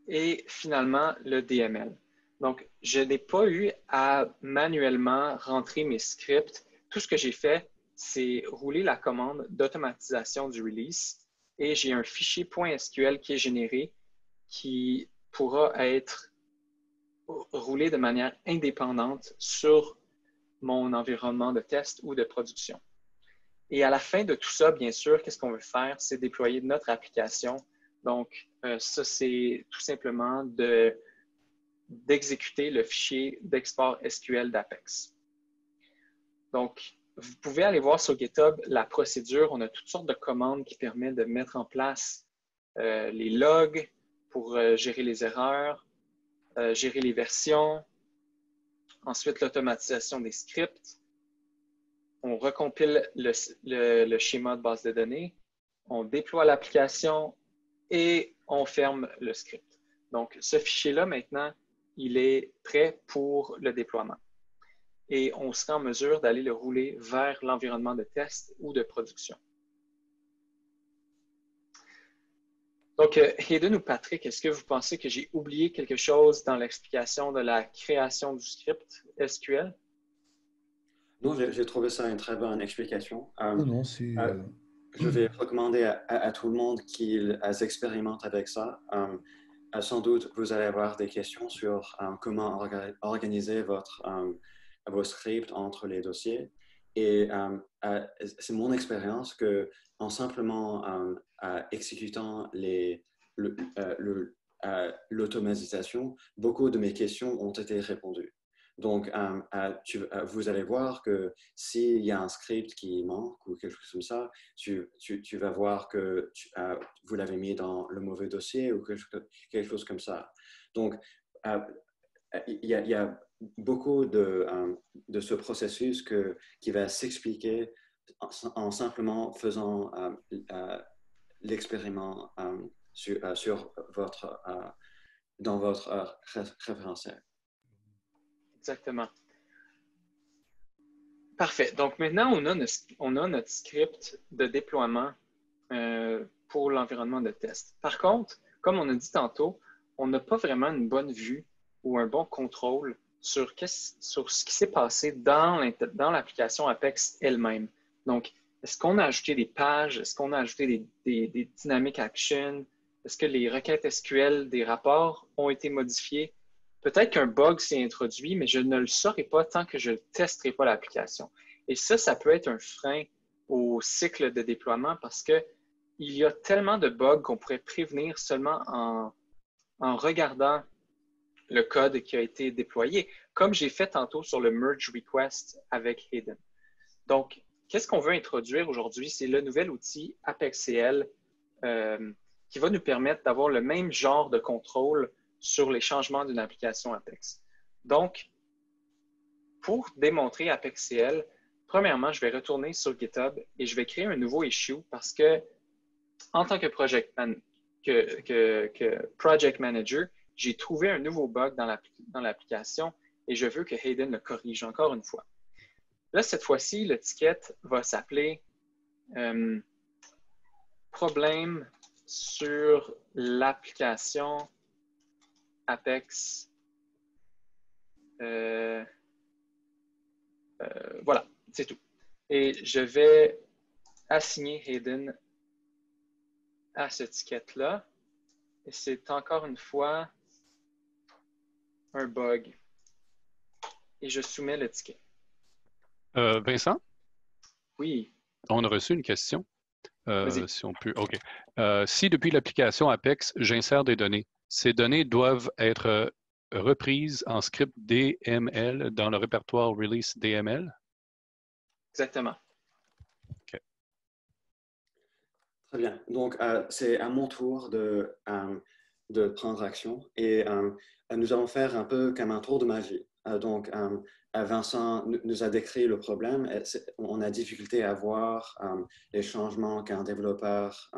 et finalement le DML. Donc, je n'ai pas eu à manuellement rentrer mes scripts. Tout ce que j'ai fait, c'est rouler la commande d'automatisation du release et j'ai un fichier .sql qui est généré qui pourra être roulé de manière indépendante sur mon environnement de test ou de production. Et à la fin de tout ça, bien sûr, qu'est-ce qu'on veut faire? C'est déployer notre application. Donc, ça, c'est tout simplement d'exécuter le fichier d'export SQL d'Apex. Donc, vous pouvez aller voir sur GitHub la procédure. On a toutes sortes de commandes qui permettent de mettre en place les logs pour gérer les erreurs, gérer les versions, ensuite l'automatisation des scripts. on recompile le schéma de base de données, on déploie l'application et on ferme le script. Donc, ce fichier-là, maintenant, il est prêt pour le déploiement. Et on sera en mesure d'aller le rouler vers l'environnement de test ou de production. Donc, Hayden ou Patrick, est-ce que vous pensez que j'ai oublié quelque chose dans l'explication de la création du script SQL? Non, j'ai trouvé ça une très bonne explication. Non, c'est... Je vais recommander à tout le monde qu'ils expérimentent avec ça. Sans doute, vous allez avoir des questions sur comment organiser vos scripts entre les dossiers. Et c'est mon expérience qu'en simplement exécutant l'automatisation, beaucoup de mes questions ont été répondues. Donc, vous allez voir que s'il y a un script qui manque ou quelque chose comme ça, tu vas voir que vous l'avez mis dans le mauvais dossier ou quelque chose comme ça. Donc, il y a beaucoup de ce processus qui va s'expliquer en simplement faisant l'expériment dans votre référentiel. Exactement. Parfait. Donc maintenant, on a notre script de déploiement pour l'environnement de test. Par contre, comme on a dit tantôt, on n'a pas vraiment une bonne vue ou un bon contrôle sur ce qui s'est passé dans l'application Apex elle-même. Donc, est-ce qu'on a ajouté des pages? Est-ce qu'on a ajouté des dynamic actions? Est-ce que les requêtes SQL des rapports ont été modifiées? Peut-être qu'un bug s'est introduit, mais je ne le saurai pas tant que je ne testerai pas l'application. Et ça peut être un frein au cycle de déploiement parce qu'il y a tellement de bugs qu'on pourrait prévenir seulement en regardant le code qui a été déployé, comme j'ai fait tantôt sur le merge request avec Hayden. Donc, qu'est-ce qu'on veut introduire aujourd'hui? C'est le nouvel outil ApexCL qui va nous permettre d'avoir le même genre de contrôle sur les changements d'une application Apex. Donc, pour démontrer ApexCL, premièrement, je vais retourner sur GitHub et je vais créer un nouveau issue parce que, en tant que project manager, j'ai trouvé un nouveau bug dans l'application et je veux que Hayden le corrige encore une fois. Là, cette fois-ci, le ticket va s'appeler problème sur l'application Apex. Voilà, c'est tout. Et je vais assigner Hayden à ce ticket-là. Et c'est encore une fois un bug. Et je soumets le ticket. Vincent, Oui. on a reçu une question. Vas-y. Si on peut. OK. Si depuis l'application Apex, j'insère des données, ces données doivent être reprises en script DML dans le répertoire release DML? Exactement. OK. Très bien. Donc, c'est à mon tour de prendre action et nous allons faire un peu comme un tour de magie. Donc, Vincent nous a décrit le problème. On a difficulté à voir les changements qu'un développeur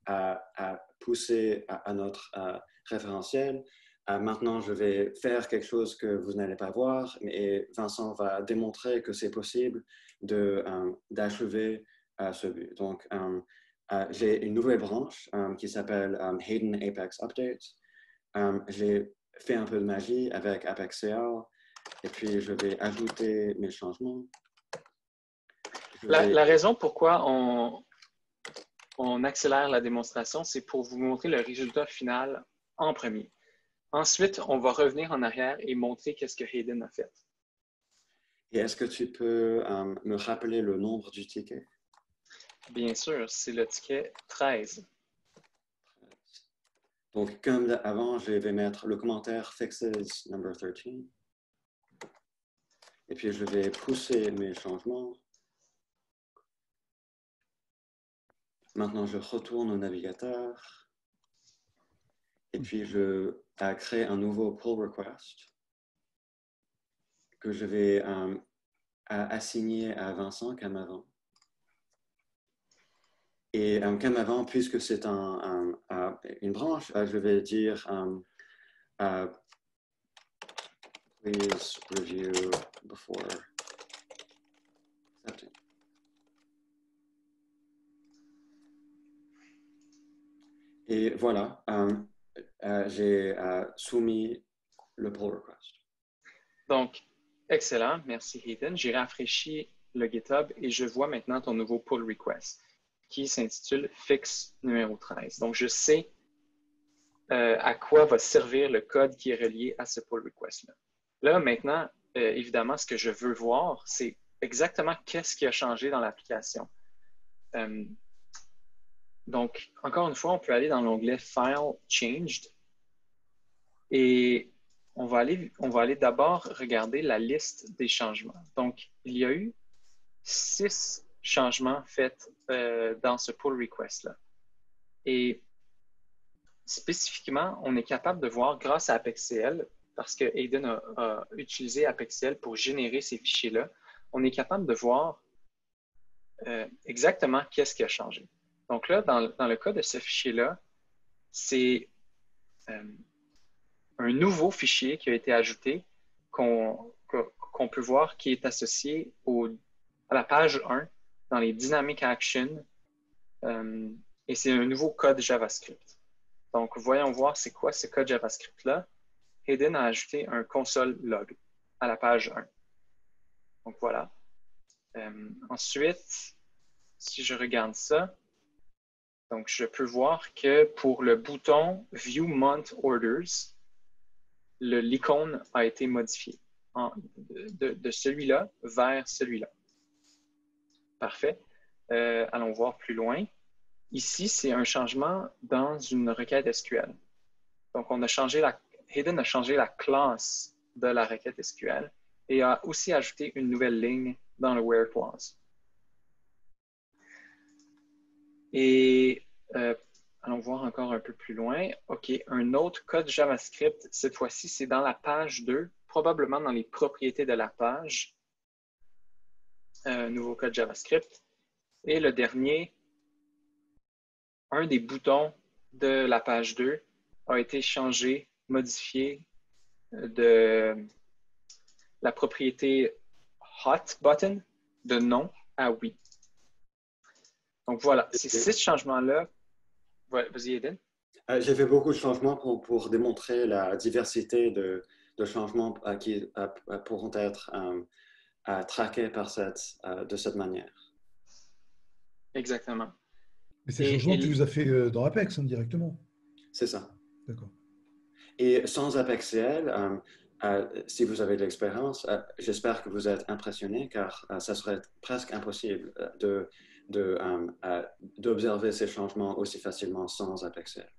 a poussé à notre référentiel. Maintenant, je vais faire quelque chose que vous n'allez pas voir et Vincent va démontrer que c'est possible d'achever ce but. Donc, j'ai une nouvelle branche qui s'appelle Hayden Apex Update. J'ai fait un peu de magie avec ApexCL et puis je vais ajouter mes changements. La raison pourquoi on accélère la démonstration, c'est pour vous montrer le résultat final en premier. Ensuite, on va revenir en arrière et montrer qu'est-ce que Hayden a fait. Et est-ce que tu peux me rappeler le nombre du ticket? Bien sûr, c'est le ticket 13. Donc, comme avant, je vais mettre le commentaire fixes number 13. Et puis, je vais pousser mes changements. Maintenant, je retourne au navigateur. Et puis, je crée un nouveau pull request que je vais assigné à Vincent comme avant. Et comme avant, puisque c'est une branche, je vais dire please review before accepting. Et voilà, j'ai soumis le pull request. Donc, excellent. Merci, Hayden. J'ai rafraîchi le GitHub et je vois maintenant ton nouveau pull request qui s'intitule Fix numéro 13. Donc, je sais à quoi va servir le code qui est relié à ce pull request-là. Là, maintenant, évidemment, ce que je veux voir, c'est exactement qu'est-ce qui a changé dans l'application. Donc, encore une fois, on peut aller dans l'onglet File Changed et on va aller d'abord regarder la liste des changements. Donc, il y a eu 6 changements faits dans ce pull request-là. Et spécifiquement, on est capable de voir grâce à ApexCL, parce que Hayden a utilisé ApexCL pour générer ces fichiers-là, on est capable de voir exactement qu'est-ce qui a changé. Donc là, dans le cas de ce fichier-là, c'est un nouveau fichier qui a été ajouté qu'on peut voir qui est associé à la page 1 dans les Dynamic Action et c'est un nouveau code JavaScript. Donc, voyons voir c'est quoi ce code JavaScript-là. Hayden a ajouté un console log à la page 1. Donc, voilà. Ensuite, si je regarde ça, donc je peux voir que pour le bouton View Month Orders, l'icône a été modifié de celui-là vers celui-là. Parfait. Allons voir plus loin. Ici, c'est un changement dans une requête SQL. Donc, Hayden a changé la classe de la requête SQL et a aussi ajouté une nouvelle ligne dans le Where clause. Et allons voir encore un peu plus loin. OK, un autre code JavaScript, cette fois-ci, c'est dans la page 2, probablement dans les propriétés de la page. Nouveau code JavaScript. Et le dernier, un des boutons de la page 2 a été changé, modifié de la propriété hot button de non à oui. Donc voilà, ces 6 changements-là. Ouais, vas-y, Hayden. J'ai fait beaucoup de changements pour démontrer la diversité de changements qui pourront être traqués de cette manière. Exactement. Mais ces changements, tu les as fait dans Apex directement. C'est ça. D'accord. Et sans ApexCL, si vous avez de l'expérience, j'espère que vous êtes impressionné car ça serait presque impossible d'observer ces changements aussi facilement sans ApexCL.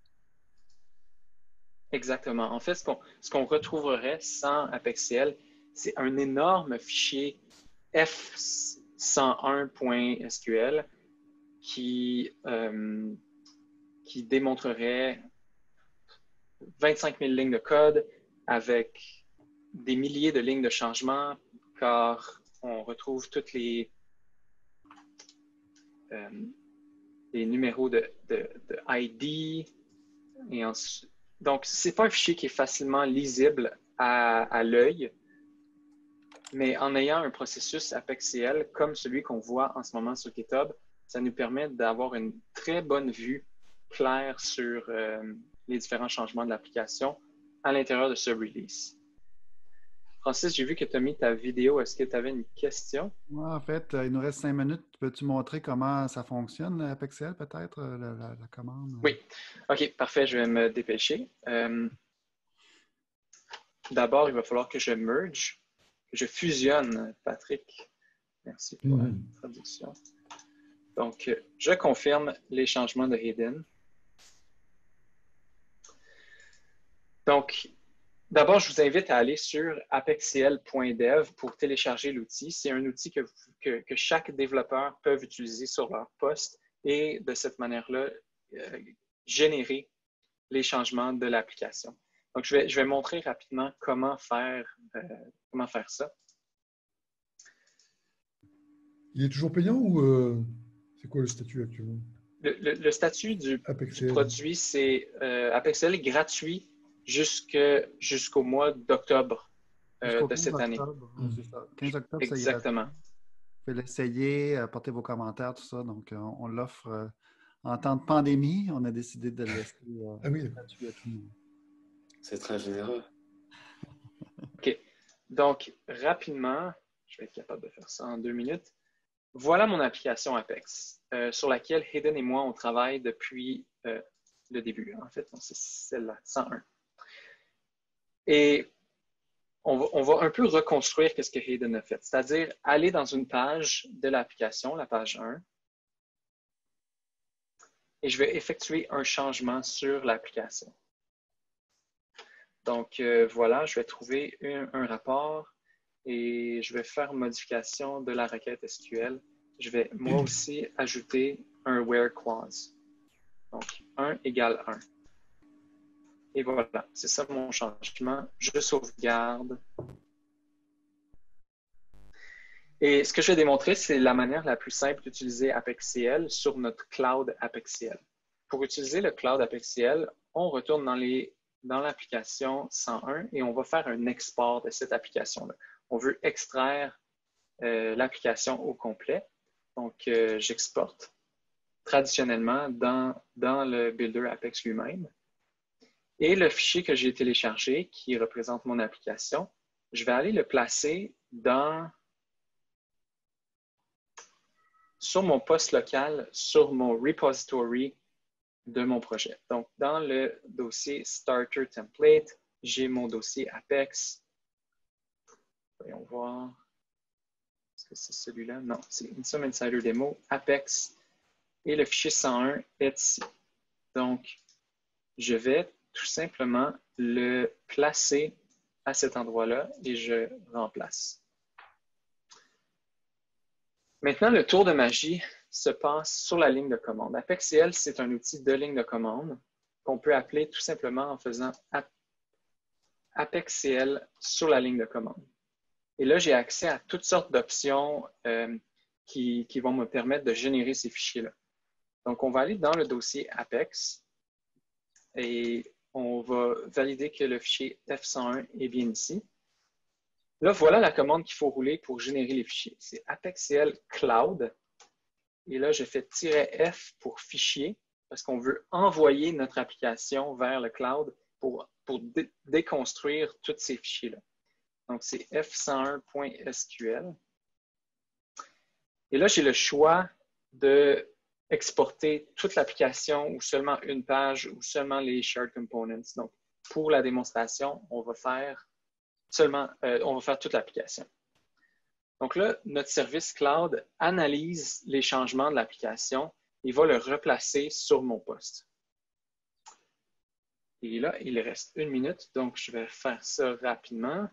Exactement. En fait, ce qu'on retrouverait sans ApexCL, c'est un énorme fichier f101.sql qui démontrerait 25 000 lignes de code avec des milliers de lignes de changement, car on retrouve toutes les numéros de ID. Donc, ce n'est pas un fichier qui est facilement lisible à l'œil, mais en ayant un processus ApexCL comme celui qu'on voit en ce moment sur GitHub, ça nous permet d'avoir une très bonne vue claire sur les différents changements de l'application à l'intérieur de ce release. Francis, j'ai vu que tu as mis ta vidéo. Est-ce que tu avais une question? Ouais, en fait, il nous reste 5 minutes. Peux-tu montrer comment ça fonctionne, ApexCL, peut-être, la commande? Oui. OK, parfait. Je vais me dépêcher. D'abord, il va falloir que je merge, que je fusionne, Patrick. Merci pour la traduction. Donc, je confirme les changements de Hayden. Donc, d'abord, je vous invite à aller sur apexcl.dev pour télécharger l'outil. C'est un outil que chaque développeur peut utiliser sur leur poste et de cette manière-là, générer les changements de l'application. Donc, je vais montrer rapidement comment faire ça. Il est toujours payant ou c'est quoi le statut actuellement? Le statut du produit, c'est ApexCL est gratuit jusqu'au mois d'octobre de cette année. C'est ça. 15 octobre, c'est gratuit. Exactement. Vous pouvez l'essayer, apporter vos commentaires, tout ça. Donc, on l'offre en temps de pandémie. On a décidé de le laisser gratuit à tout le monde. C'est très généreux. OK. Donc, rapidement, je vais être capable de faire ça en 2 minutes. Voilà mon application Apex, sur laquelle Hayden et moi, on travaille depuis le début. En fait, c'est celle-là, 101. Et on va un peu reconstruire ce que Hayden a fait, c'est-à-dire aller dans une page de l'application, la page 1, et je vais effectuer un changement sur l'application. Donc, voilà, je vais trouver un rapport et je vais faire modification de la requête SQL. Je vais moi aussi ajouter un where clause. Donc, 1 égale 1. Et voilà, c'est ça mon changement. Je sauvegarde. Et ce que je vais démontrer, c'est la manière la plus simple d'utiliser ApexCL sur notre cloud ApexCL. Pour utiliser le cloud ApexCL, on retourne dans l'application 101 et on va faire un export de cette application-là. On veut extraire l'application au complet. Donc, j'exporte traditionnellement dans le builder Apex lui-même. Et le fichier que j'ai téléchargé, qui représente mon application, je vais aller le placer sur mon poste local, sur mon repository de mon projet. Donc, dans le dossier Starter Template, j'ai mon dossier Apex. Voyons voir. Est-ce que c'est celui-là? Non, c'est InSum Insider Demo, Apex. Et le fichier 101 est ici. Donc, je vais tout simplement le placer à cet endroit-là et je remplace. Maintenant, le tour de magie se passe sur la ligne de commande. ApexCL, c'est un outil de ligne de commande qu'on peut appeler tout simplement en faisant ApexCL sur la ligne de commande. Et là, j'ai accès à toutes sortes d'options qui vont me permettre de générer ces fichiers-là. Donc, on va aller dans le dossier Apex et on va valider que le fichier F101 est bien ici. Là, voilà la commande qu'il faut rouler pour générer les fichiers. C'est ApexCL Cloud. Et là, je fais -F pour fichier parce qu'on veut envoyer notre application vers le cloud pour déconstruire tous ces fichiers-là. Donc, c'est f101.sql. Et là, j'ai le choix d'exporter toute l'application ou seulement une page ou seulement les shared components. Donc, pour la démonstration, on va faire toute l'application. Donc là, notre service cloud analyse les changements de l'application et va le replacer sur mon poste. Et là, il reste 1 minute, donc je vais faire ça rapidement.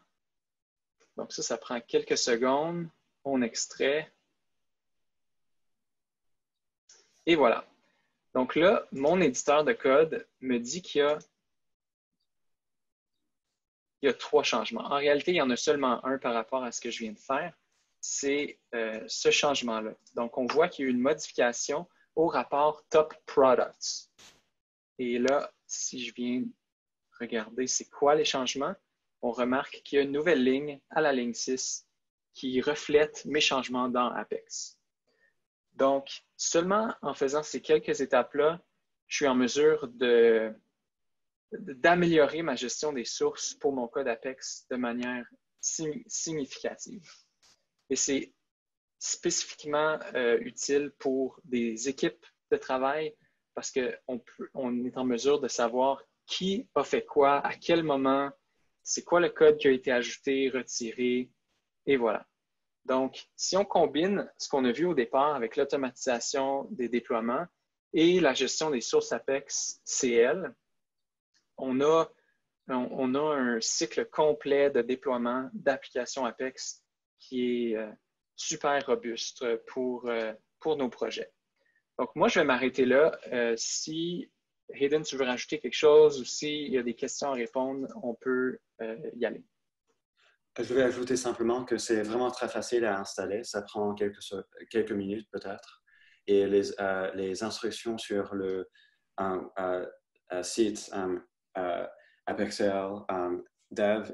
Donc ça prend quelques secondes. On extrait. Et voilà. Donc là, mon éditeur de code me dit qu'il y a 3 changements. En réalité, il y en a seulement un par rapport à ce que je viens de faire. C'est ce changement-là. Donc, on voit qu'il y a eu une modification au rapport Top Products. Et là, si je viens regarder c'est quoi les changements, on remarque qu'il y a une nouvelle ligne à la ligne 6 qui reflète mes changements dans Apex. Donc, seulement en faisant ces quelques étapes-là, je suis en mesure d'améliorer ma gestion des sources pour mon code Apex de manière significative. Et c'est spécifiquement utile pour des équipes de travail parce qu'on est en mesure de savoir qui a fait quoi, à quel moment, c'est quoi le code qui a été ajouté, retiré, et voilà. Donc, si on combine ce qu'on a vu au départ avec l'automatisation des déploiements et la gestion des sources Apex CL, on a un cycle complet de déploiement d'applications Apex qui est super robuste pour nos projets. Donc, moi, je vais m'arrêter là. Si Hayden, tu veux rajouter quelque chose ou s'il y a des questions à répondre, on peut y aller. Je vais ajouter simplement que c'est vraiment très facile à installer. Ça prend quelques minutes peut-être. Et les instructions sur le site Apexel Dev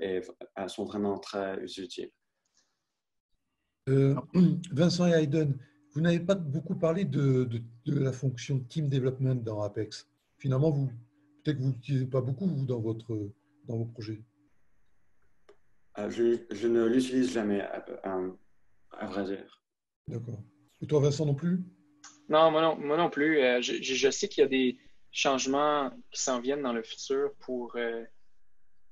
sont vraiment très utiles. Vincent et Hayden, vous n'avez pas beaucoup parlé de la fonction Team Development dans Apex. Finalement, peut-être que vous l'utilisez pas beaucoup vous, dans vos projets. Je ne l'utilise jamais, à vrai dire. D'accord. Et toi, Vincent, non plus? Non, moi non plus. Je sais qu'il y a des changements qui s'en viennent dans le futur pour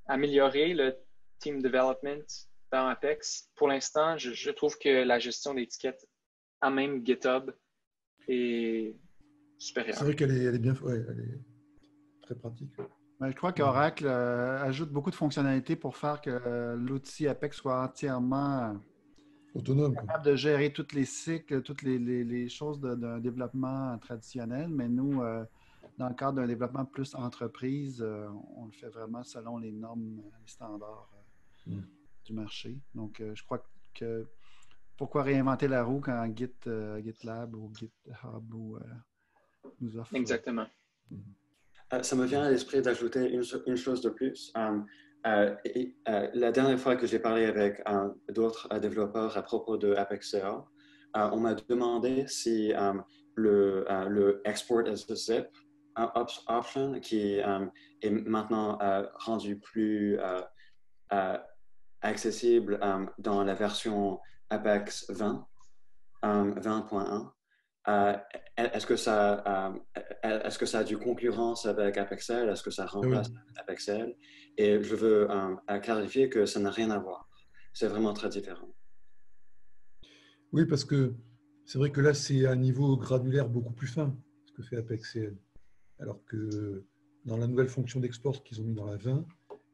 améliorer le team development dans Apex. Pour l'instant, je trouve que la gestion d'étiquettes à même GitHub est supérieure. C'est vrai qu'elle est bien, ouais, elle est très pratique. Je crois qu'Oracle ajoute beaucoup de fonctionnalités pour faire que l'outil Apex soit entièrement autonome, capable de gérer tous les cycles, toutes les choses d'un développement traditionnel. Mais nous, dans le cadre d'un développement plus entreprise, on le fait vraiment selon les normes, les standards du marché. Donc, je crois que pourquoi réinventer la roue quand GitLab ou GitHub nous offre... Exactement. Ça me vient à l'esprit d'ajouter une chose de plus. La dernière fois que j'ai parlé avec d'autres développeurs à propos de Apexel, on m'a demandé si le Export as a Zip option, qui est maintenant rendu plus accessible dans la version Apex 20.1, est-ce que ça a du concurrence avec Apexel? Est-ce que ça remplace Apexel? Et je veux clarifier que ça n'a rien à voir. C'est vraiment très différent. Oui, parce que c'est vrai que là, c'est à un niveau granulaire beaucoup plus fin, ce que fait Apexel. Alors que dans la nouvelle fonction d'export qu'ils ont mis dans la 20,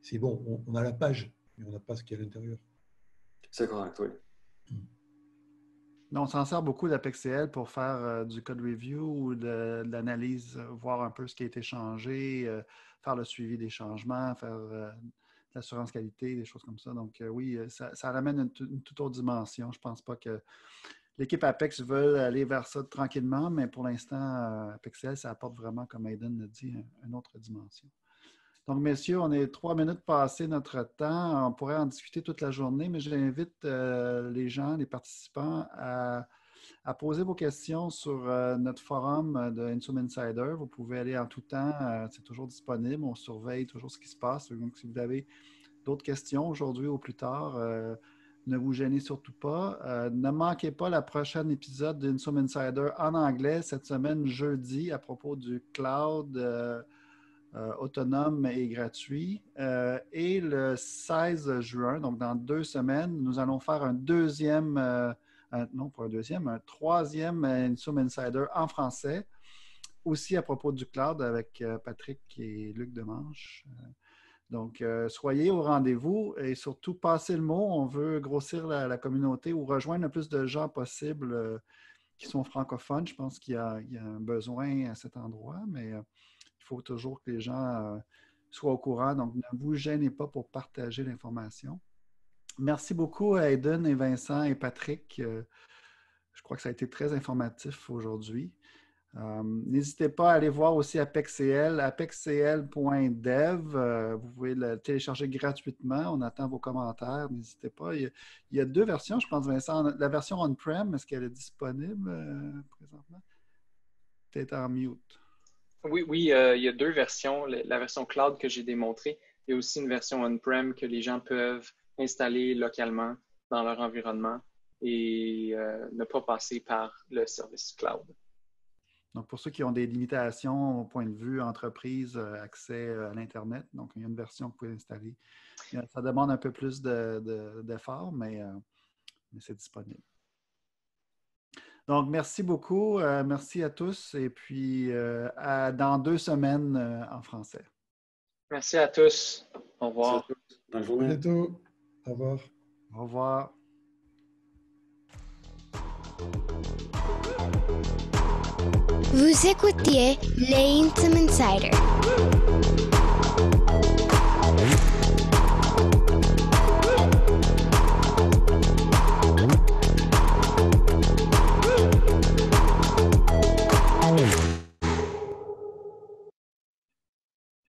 c'est bon, on a la page, mais on n'a pas ce qu'il y a à l'intérieur. C'est correct, oui. On s'en sert beaucoup d'Apexel pour faire du code review ou de l'analyse, voir un peu ce qui a été changé, faire le suivi des changements, faire de l'assurance qualité, des choses comme ça. Donc oui, ça amène une toute autre dimension. Je ne pense pas que l'équipe Apex veut aller vers ça tranquillement, mais pour l'instant, Apexel, ça apporte vraiment, comme Hayden l'a dit, une autre dimension. Donc, messieurs, on est 3 minutes passé notre temps. On pourrait en discuter toute la journée, mais j'invite les gens, les participants à poser vos questions sur notre forum de Insum Insider. Vous pouvez aller en tout temps. C'est toujours disponible. On surveille toujours ce qui se passe. Donc, si vous avez d'autres questions aujourd'hui ou plus tard, ne vous gênez surtout pas. Ne manquez pas le prochain épisode d'Insum Insider en anglais cette semaine, jeudi, à propos du cloud autonome et gratuit. Et le 16 juin, donc dans 2 semaines, nous allons faire un troisième Insum Insider en français, aussi à propos du cloud avec Patrick et Luc Demanche. Donc, soyez au rendez-vous et surtout, passez le mot. On veut grossir la communauté ou rejoindre le plus de gens possible qui sont francophones. Je pense qu'il y a un besoin à cet endroit, mais il faut toujours que les gens soient au courant. Donc, ne vous gênez pas pour partager l'information. Merci beaucoup à Hayden et Vincent et Patrick. Je crois que ça a été très informatif aujourd'hui. N'hésitez pas à aller voir aussi Apexel, apexcl.dev. Vous pouvez le télécharger gratuitement. On attend vos commentaires. N'hésitez pas. Il y a 2 versions, je pense, Vincent. La version on-prem, est-ce qu'elle est disponible présentement? Peut-être en mute. Oui, il y a 2 versions. La version cloud que j'ai démontrée et aussi une version on-prem que les gens peuvent installer localement dans leur environnement et ne pas passer par le service cloud. Donc, pour ceux qui ont des limitations au point de vue entreprise, accès à l'Internet, donc il y a une version que vous pouvez installer. Ça demande un peu plus d'efforts, mais c'est disponible. Donc, merci beaucoup. Merci à tous. Et puis, dans 2 semaines en français. Merci à tous. Au revoir. Bonne journée. À bientôt. Au revoir. Au revoir. Vous écoutiez les Insum Insider.